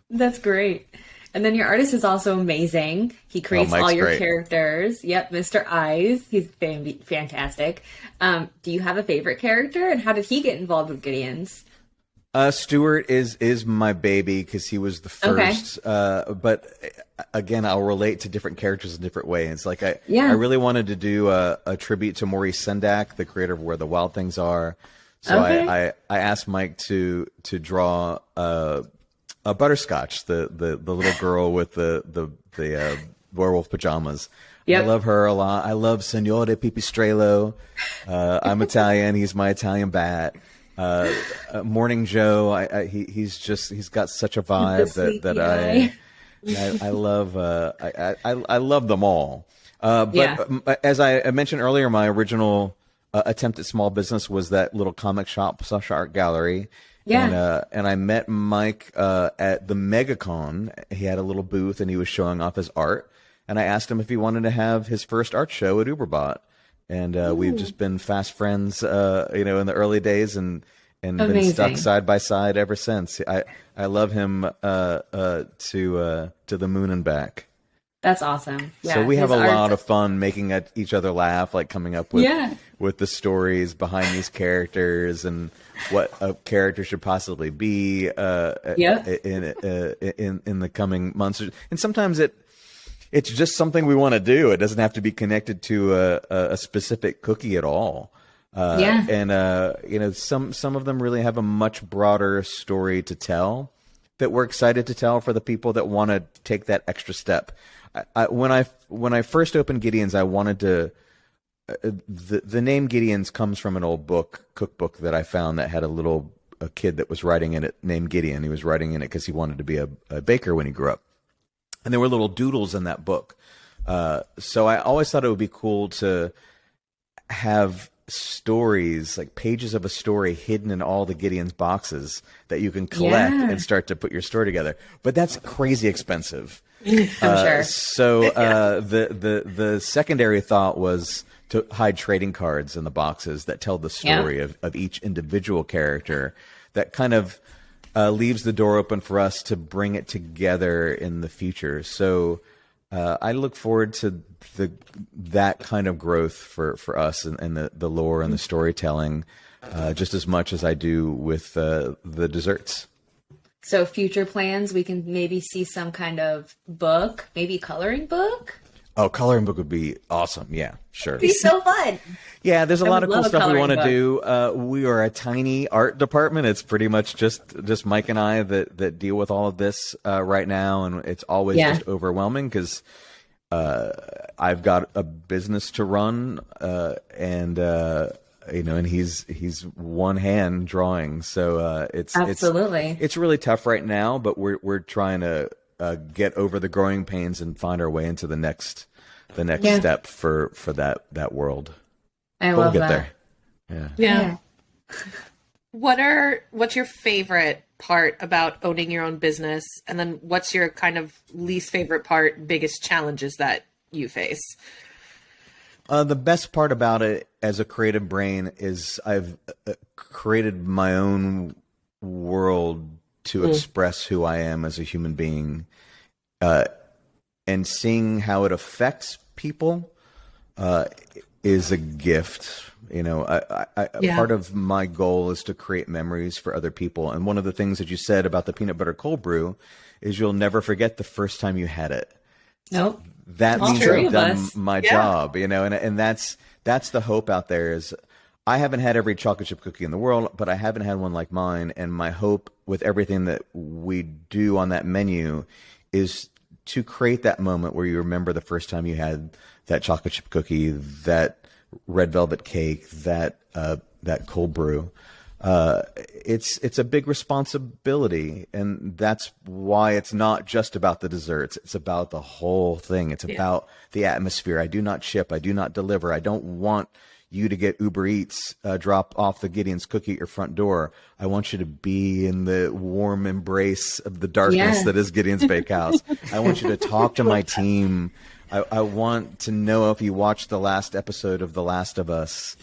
That's great. And then your artist is also amazing. He creates all your characters. Yep, Mr. Eyes. He's fantastic. Do you have a favorite character, and how did he get involved with Gideon's? Stuart is my baby because he was the first. Okay. But again, I'll relate to different characters in different ways. Like I really wanted to do a tribute to Maurice Sendak, the creator of Where the Wild Things Are. So I asked Mike to draw a Butterscotch, the little girl with the werewolf pajamas. Yep. I love her a lot. I love Signore Pipistrello. I'm Italian. He's my Italian bat. Morning Joe. He's got such a vibe that I love. I love them all. But as I mentioned earlier, my original attempt at small business was that little comic shop / art gallery. Yeah. And I met Mike at the MegaCon. He had a little booth and he was showing off his art. And I asked him if he wanted to have his first art show at Uberbot. And we've just been fast friends, in the early days and been stuck side by side ever since. I love him to the moon and back. That's awesome. Yeah, so we have a lot of fun making each other laugh, like coming up with the stories behind these characters and what a character should possibly be in the coming months. And sometimes it's just something we want to do. It doesn't have to be connected to a specific cookie at all. And some of them really have a much broader story to tell that we're excited to tell for the people that want to take that extra step. When I first opened Gideon's, I wanted to. The name Gideon's comes from an old cookbook that I found that had a kid that was writing in it named Gideon. He was writing in it because he wanted to be a baker when he grew up, and there were little doodles in that book. So I always thought it would be cool to have stories, like pages of a story hidden in all the Gideon's boxes that you can collect and start to put your story together. But that's crazy expensive. I'm sure. So the secondary thought was to hide trading cards in the boxes that tell the story of each individual character. That kind of leaves the door open for us to bring it together in the future. So I look forward to that kind of growth for us and the lore and the storytelling just as much as I do with the desserts. So future plans, we can maybe see some kind of book, maybe coloring book. Oh, coloring book would be awesome. Yeah, sure. It'd be so fun. Yeah, there's a lot of cool stuff we want to do. We are a tiny art department. It's pretty much just Mike and I that deal with all of this right now, and it's always just overwhelming because I've got a business to run, and he's one hand drawing, so it's really tough right now. But we're trying to get over the growing pains and find our way into the next step for that world. We'll get there. Yeah. What's your favorite part about owning your own business, and then what's your kind of least favorite part, biggest challenges that you face? The best part about it as a creative brain is I've created my own world to express who I am as a human being, and seeing how it affects people is a gift. You know, part of my goal is to create memories for other people. And one of the things that you said about the peanut butter cold brew is you'll never forget the first time you had it. Nope. That All means three I've of done us. my job, you know, and that's the hope out there. Is I haven't had every chocolate chip cookie in the world, but I haven't had one like mine. And my hope with everything that we do on that menu is to create that moment where you remember the first time you had that chocolate chip cookie, that red velvet cake, that cold brew. It's a big responsibility, and that's why it's not just about the desserts. It's about the whole thing. It's about the atmosphere. I do not ship. I do not deliver. I don't want you to get Uber Eats, drop off the Gideon's cookie at your front door. I want you to be in the warm embrace of the darkness that is Gideon's Bakehouse. I want you to talk to my team. I want to know if you watched the last episode of The Last of Us.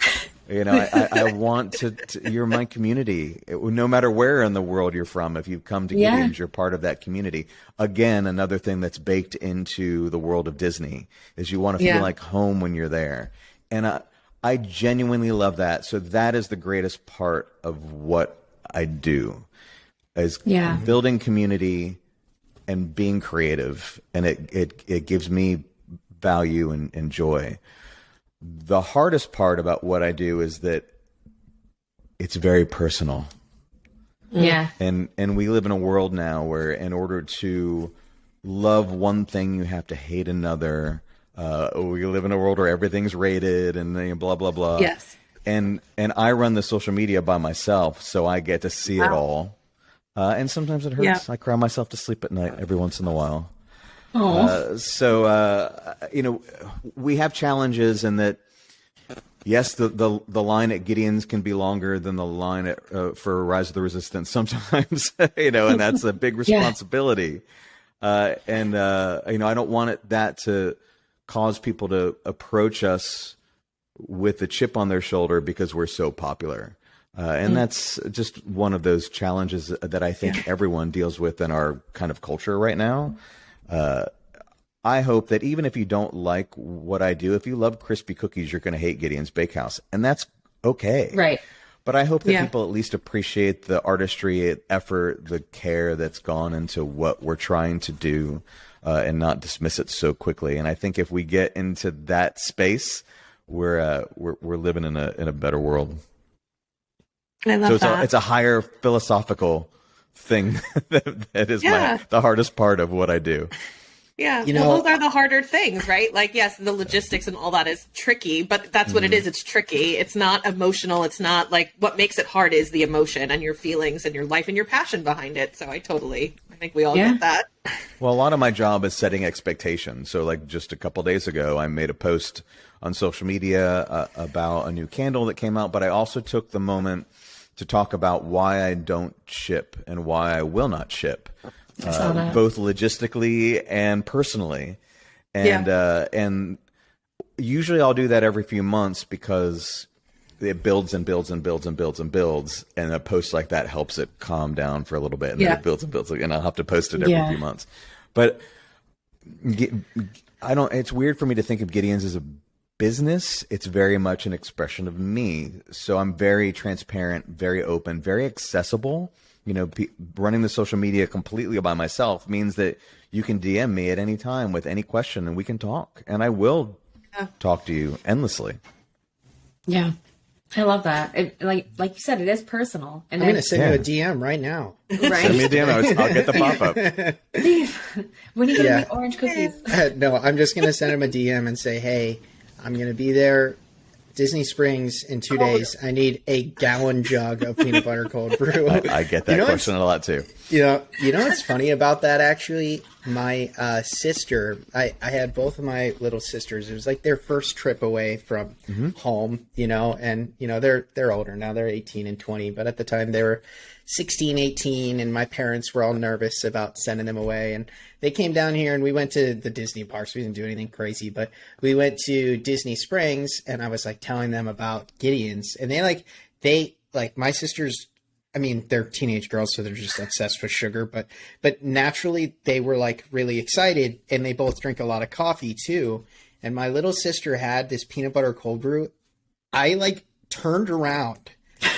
You know, I want to, you're my community. No matter where in the world you're from, if you've come to Gideon's, you're part of that community. Again, another thing that's baked into the world of Disney is you want to feel like home when you're there. And I genuinely love that. So that is the greatest part of what I do, is building community and being creative. And it gives me value and joy. The hardest part about what I do is that it's very personal. Yeah. And we live in a world now where in order to love one thing, you have to hate another. We live in a world where everything's rated and blah, blah, blah. Yes. And I run the social media by myself, so I get to see it all. And sometimes it hurts. Yeah. I cry myself to sleep at night every once in a while. You know, we have challenges in that, yes, the line at Gideon's can be longer than the line at, for Rise of the Resistance sometimes, you know, and that's a big responsibility. You know, I don't want that to cause people to approach us with a chip on their shoulder because we're so popular. And that's just one of those challenges that I think everyone deals with in our kind of culture right now. I hope that even if you don't like what I do, if you love crispy cookies, you're going to hate Gideon's Bakehouse, and that's okay. Right. But I hope that people at least appreciate the artistry, effort, the care that's gone into what we're trying to do, and not dismiss it so quickly. And I think if we get into that space, we're living in a better world. I love so that. It's a higher philosophical thing that is the hardest part of what I do. Yeah, You know- well, those are the harder things, right? Like, yes, the logistics and all that is tricky, but that's what it is. It's tricky. It's not emotional. It's not like what makes it hard is the emotion and your feelings and your life and your passion behind it. So I think we all get that. Well, a lot of my job is setting expectations. So like just a couple days ago, I made a post on social media about a new candle that came out, but I also took the moment to talk about why I don't ship and why I will not ship. Both logistically and personally. And usually I'll do that every few months because it builds and builds and builds and builds and builds. And a post like that helps it calm down for a little bit. And then it builds and builds. And I'll have to post it every few months. But it's weird for me to think of Gideon's as a business. It's very much an expression of me. So I'm very transparent, very open, very accessible. You know, running the social media completely by myself means that you can DM me at any time with any question and we can talk. And I will talk to you endlessly. Yeah. I love that. Like you said, it is personal. And I'm going to send you a DM right now. Right? Send me a DM. I'll get the pop-up. When you get orange cookies. No, I'm just going to send him a DM and say, hey, I'm going to be there Disney Springs in 2 days. I need a gallon jug of peanut butter cold brew. I get that question a lot too. You know what's funny about that actually? My sister, I had both of my little sisters. It was like their first trip away from home, and they're older now. They're 18 and 20, but at the time they were 16, 18, and my parents were all nervous about sending them away. And they came down here and we went to the Disney parks. We didn't do anything crazy, but we went to Disney Springs and I was like telling them about Gideon's, and they my sisters, I mean, they're teenage girls, so they're just obsessed with sugar, but naturally they were like really excited, and they both drink a lot of coffee too. And my little sister had this peanut butter cold brew. I turned around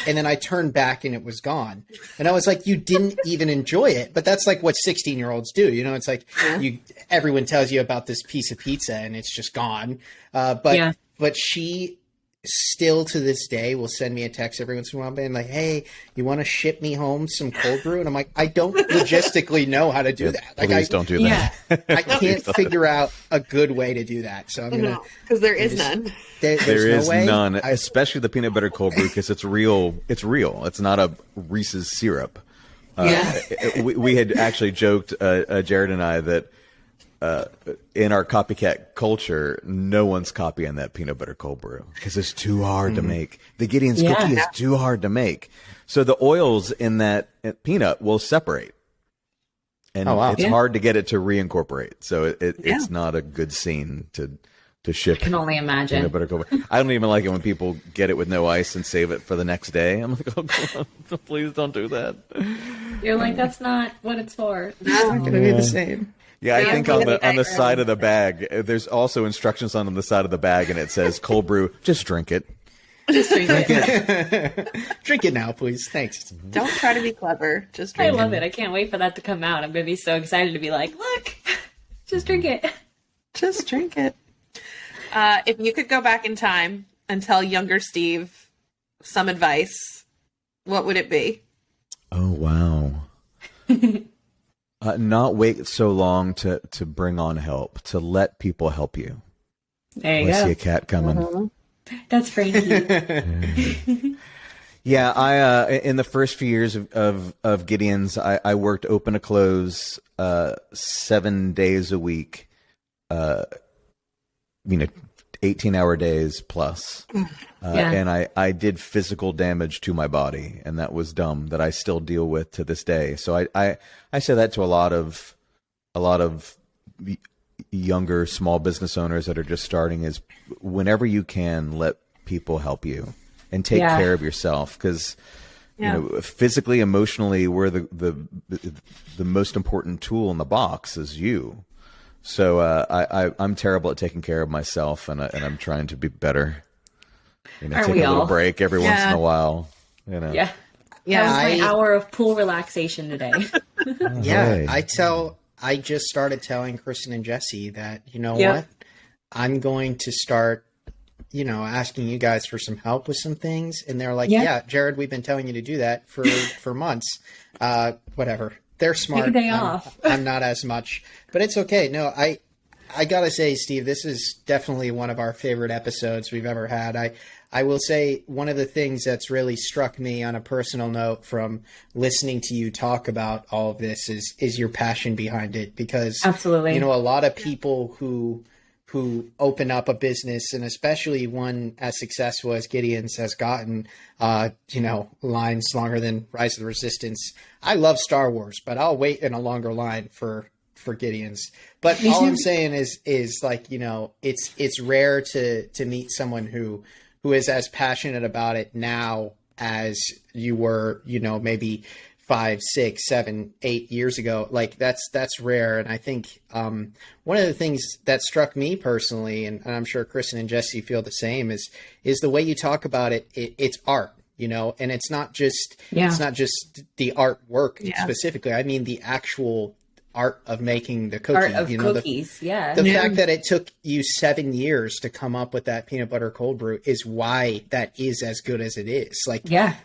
and then I turned back and it was gone. And I was like, you didn't even enjoy it. But that's like what 16-year-olds do. It's like everyone tells you about this piece of pizza and it's just gone. But she still to this day will send me a text every once in a while being like, hey, you want to ship me home some cold brew? And I'm like, I don't logistically know how to do that. Please don't do that. I can't figure out a good way to do that. So I'm going to, because there is none. There is none, especially the peanut butter cold brew, because it's real. It's real. It's not a Reese's syrup. We had actually joked, Jared and I, that in our copycat culture, no one's copying that peanut butter cold brew because it's too hard to make. The Gideon's cookie is too hard to make. So the oils in that peanut will separate. And it's hard to get it to reincorporate. So it's not a good scene to ship. I can only imagine. Peanut butter cold brew. I don't even like it when people get it with no ice and save it for the next day. I'm like, oh, come on, please don't do that. You're like, that's not what it's for. It's not going to be the same. Yeah, I think on the side of the bag, there's also instructions on the side of the bag, and it says cold brew. Just drink it. Just drink it. Drink it now, please. Thanks. Don't try to be clever. Just drink it. I love it. I can't wait for that to come out. I'm going to be so excited to be like, look, just drink it. Just drink it. If you could go back in time and tell younger Steve some advice, what would it be? Oh, wow. Not wait so long to bring on help, to let people help you. There you go. I see a cat coming. That's Frankie. Yeah, I in the first few years of Gideon's, I worked open to close 7 days a week. 18-hour days plus. And I did physical damage to my body, and that was dumb, that I still deal with to this day. So I say that to a lot of younger small business owners that are just starting, is whenever you can, let people help you and take care of yourself, because physically, emotionally, we're the most important tool in the box is you. So I'm terrible at taking care of myself, and I'm trying to be better. Take a little break every once in a while. Yeah. That was my hour of pool relaxation today. I just started telling Kristen and Jessie that, what? I'm going to start, asking you guys for some help with some things. And they're like, Jared, we've been telling you to do that for months. Whatever. They're smart. Take a day off. I'm not as much, but it's okay. No, I gotta say, Steve, this is definitely one of our favorite episodes we've ever had. I will say one of the things that's really struck me on a personal note from listening to you talk about all of this is your passion behind it, because absolutely, a lot of people who open up a business, and especially one as successful as Gideon's has gotten, lines longer than Rise of the Resistance. I love Star Wars, but I'll wait in a longer line for Gideon's. But all I'm saying is like, it's rare to meet someone who is as passionate about it now as you were, maybe 5, 6, 7, 8 years ago. Like that's rare. And I think one of the things that struck me personally, and I'm sure Kristen and Jessie feel the same, is the way you talk about it. It's art, and it's not just the artwork specifically. I mean the actual art of making the cookie. Art of cookies, the fact that it took you 7 years to come up with that peanut butter cold brew is why that is as good as it is.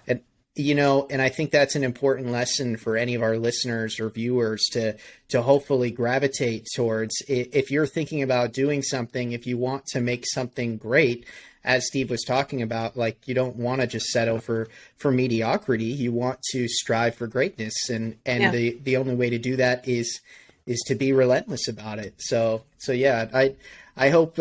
And I think that's an important lesson for any of our listeners or viewers to hopefully gravitate towards. If you're thinking about doing something, if you want to make something great, as Steve was talking about, like, you don't want to just settle for mediocrity. You want to strive for greatness, and the only way to do that is to be relentless about it. So yeah, I hope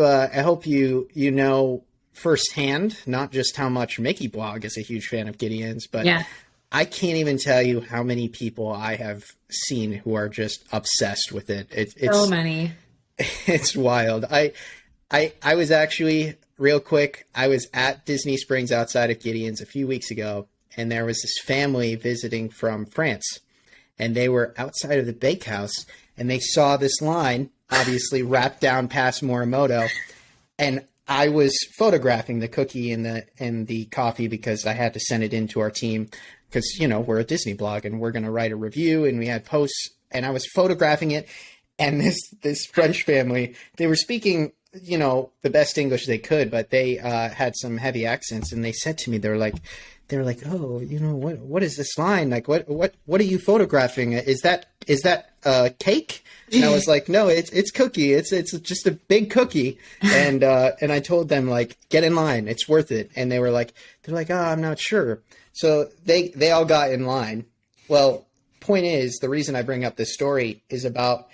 you know firsthand, not just how much Mickey Blog is a huge fan of Gideon's, but I can't even tell you how many people I have seen who are just obsessed with it. It's so many. It's wild. I was actually, real quick, I was at Disney Springs outside of Gideon's a few weeks ago, and there was this family visiting from France, and they were outside of the Bakehouse, and they saw this line, obviously wrapped down past Morimoto, and I was photographing the cookie and the coffee because I had to send it in to our team because, you know, we're a Disney blog and we're going to write a review, and we had posts, and I was photographing it. And this French family, they were speaking, you know, the best English they could, but they had some heavy accents. And they said to me, they were like, oh, you know, what is this line? Like, what are you photographing? Is that cake? And I was like, no, it's cookie. It's just a big cookie. And I told them, like, get in line. It's worth it. And they're like, oh, I'm not sure. So they all got in line. Well, point is, the reason I bring up this story is about,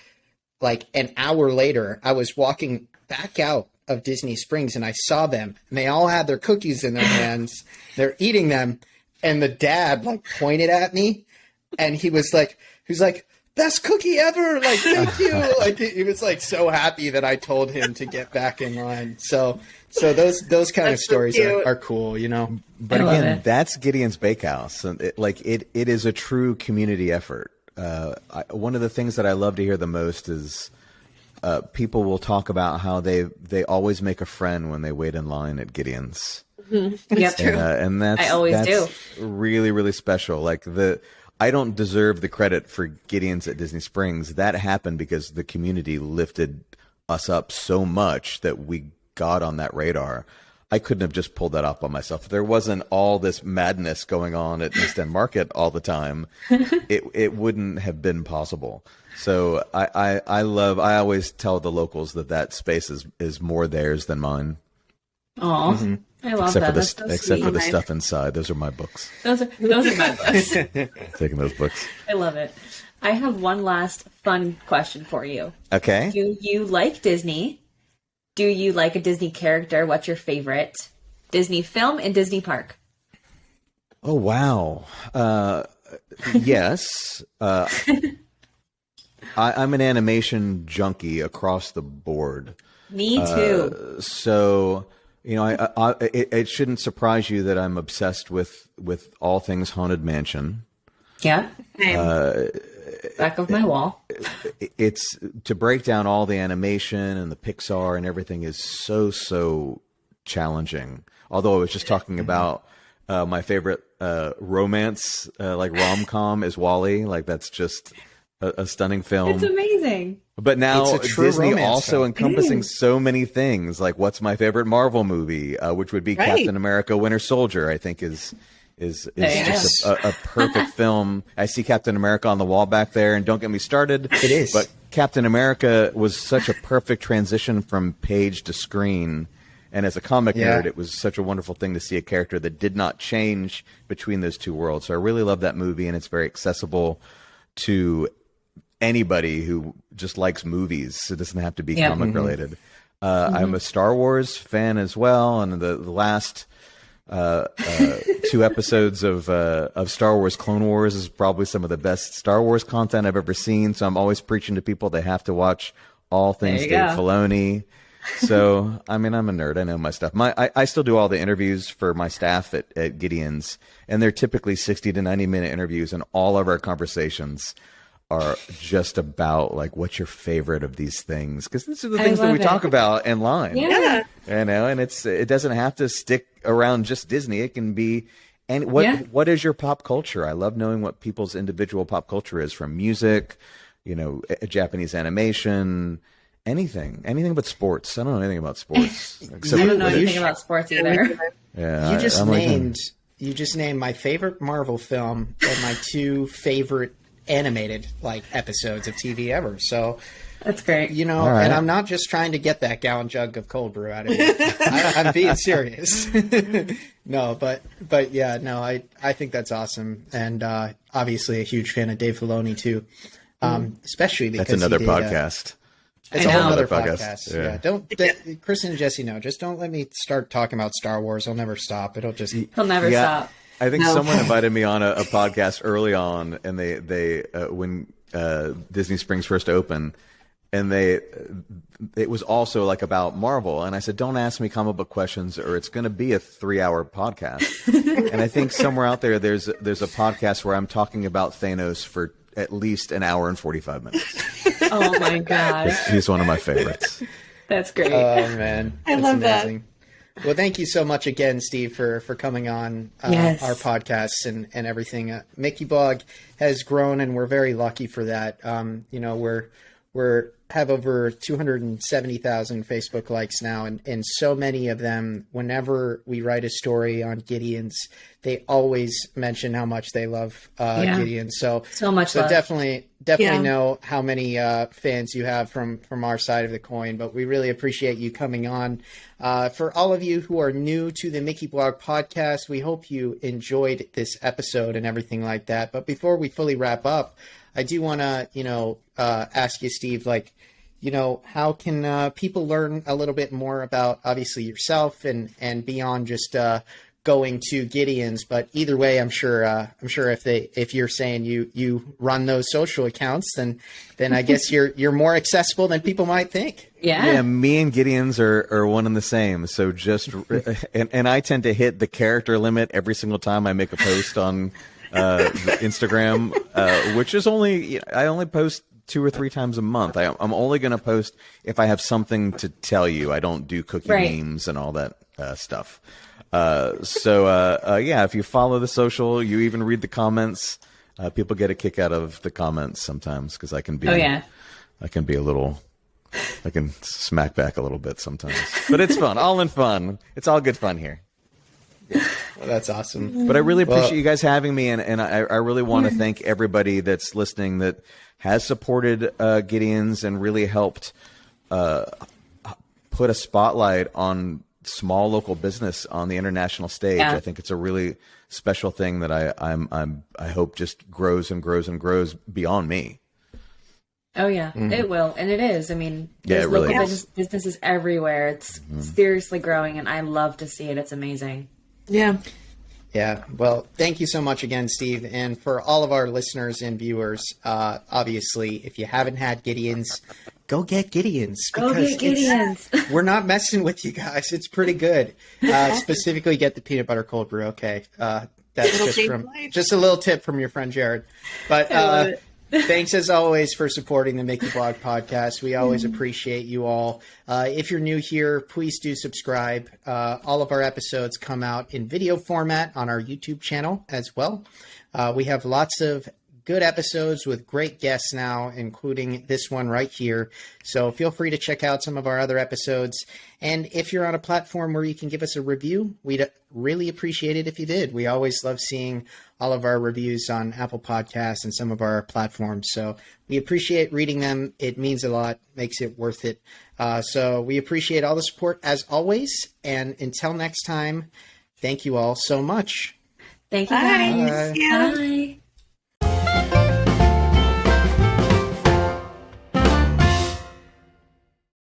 like, an hour later, I was walking back out of Disney Springs and I saw them, and they all had their cookies in their hands. They're eating them. And the dad, like, pointed at me, and he was like, best cookie ever. Like, thank you. Like, he was, like, so happy that I told him to get back in line. So those kind of stories are cool, you know? But again, that's Gideon's Bakehouse. And it is a true community effort. One of the things that I love to hear the most is people will talk about how they always make a friend when they wait in line at Gideon's. Mm-hmm. Yep, true. And that's really, really special. Like, I don't deserve the credit for Gideon's at Disney Springs. That happened because the community lifted us up so much that we got on that radar. I couldn't have just pulled that off by myself. If there wasn't all this madness going on at East End Market all the time, it wouldn't have been possible. So I always tell the locals that space is more theirs than mine. Oh, mm-hmm. I love that. Except for the stuff inside. Those are my books. Those are my books. Taking those books. I love it. I have one last fun question for you. Okay. Do you like Disney? Do you like a Disney character? What's your favorite Disney film and Disney park? Oh, wow. Yes. I'm an animation junkie across the board. Me too. So, you know, it shouldn't surprise you that I'm obsessed with all things Haunted Mansion. Yeah. Back of my wall. It's to break down all the animation and the Pixar and everything is so challenging. Although I was just talking about my favorite romance, like rom-com, is WALL-E. Like, that's just a stunning film. It's amazing. But now Disney also film. encompassing so many things. Like, what's my favorite Marvel movie? Which would be Captain America: Winter Soldier. I think is just a perfect film. I see Captain America on the wall back there, and don't get me started. It is. But Captain America was such a perfect transition from page to screen. And as a comic nerd, it was such a wonderful thing to see a character that did not change between those two worlds. So I really love that movie, and it's very accessible to anybody who just likes movies. It doesn't have to be comic related. I'm a Star Wars fan as well, and the last 2 episodes of Star Wars Clone Wars is probably some of the best Star Wars content I've ever seen. So I'm always preaching to people they have to watch all things Dave Filoni. So, I mean, I'm a nerd. I know my stuff. I still do all the interviews for my staff at Gideon's, and they're typically 60 to 90-minute interviews, and all of our conversations are just about, like, what's your favorite of these things? Because these are the things that we talk about in line. Yeah. You know, and it doesn't have to stick around just Disney. It can be, and what is your pop culture? I love knowing what people's individual pop culture is, from music, you know, Japanese animation, anything but sports. I don't know anything about sports. I don't know anything about sports either. Yeah, you just named my favorite Marvel film and my 2 favorite animated, like, episodes of TV ever. So That's great. You know, right. and I'm not just trying to get that gallon jug of cold brew out of you. I'm being serious. No, but yeah, no, I think that's awesome. And obviously a huge fan of Dave Filoni too. Especially because That's another he did, podcast. It's a whole other Another podcast. podcast. Yeah. Kristen and Jessie, no, just don't let me start talking about Star Wars. I'll never stop. It'll just. He'll never stop. I think No. someone invited me on a podcast early on, and they when Disney Springs first opened, and it was also like about Marvel, and I said, don't ask me comic book questions, or it's going to be a 3-hour podcast. And I think somewhere out there's a podcast where I'm talking about Thanos for at least an hour and 45 minutes. Oh my god, He's one of my favorites. that's great. Oh man, I love that. Well, thank you so much again, Steve, for coming on Yes. our podcasts and everything. Mickey Blog has grown, and we're very lucky for that. You know, we're have over 270,000 Facebook likes now, and so many of them, whenever we write a story on Gideons, they always mention how much they love Gideon. So much love. definitely Yeah. know how many fans you have from our side of the coin, but we really appreciate you coming on. For all of you who are new to the Mickey Blog podcast, we hope you enjoyed this episode and everything like that. But before we fully wrap up, I do want to, ask you, Steve, like, how can people learn a little bit more about obviously yourself and beyond just going to Gideon's? But either way, I'm sure if you're saying you run those social accounts, then I guess you're more accessible than people might think. Yeah, me and Gideon's are one and the same. So just and I tend to hit the character limit every single time I make a post on Instagram, which is I only post 2 or 3 times a month. I'm only going to post if I have something to tell you. I don't do cookie memes and all that stuff. Yeah, if you follow the social, you even read the comments. People get a kick out of the comments sometimes because I can be. I can smack back a little bit sometimes, but it's fun. All in fun. It's all good fun here. Well, that's awesome. But I really appreciate you guys having me, and I really want to thank everybody that's listening that has supported Gideon's and really helped put a spotlight on small local business on the international stage. Yeah. I think it's a really special thing that I hope just grows and grows and grows beyond me. Oh yeah, it will, and it is. I mean, Yeah, there's it really local is. businesses everywhere. It's seriously growing, and I love to see it. It's amazing. Yeah. Yeah. Well, thank you so much again, Steve. And for all of our listeners and viewers, obviously, if you haven't had Gideon's, go get Gideon's. Go get Gideon's. We're not messing with you guys. It's pretty good. Specifically, get the peanut butter cold brew. Okay. That's just a little tip from your friend Jared. But thanks as always for supporting the Mickey Blog podcast. We always appreciate you all. If you're new here, please do subscribe. All of our episodes come out in video format on our YouTube channel as well. We have lots of good episodes with great guests now, including this one right here. So feel free to check out some of our other episodes. And if you're on a platform where you can give us a review, we'd really appreciate it if you did. We always love seeing all of our reviews on Apple Podcasts and some of our platforms. So we appreciate reading them. It means a lot, makes it worth it. So we appreciate all the support as always. And until next time, thank you all so much. Thank you guys. Bye. Bye.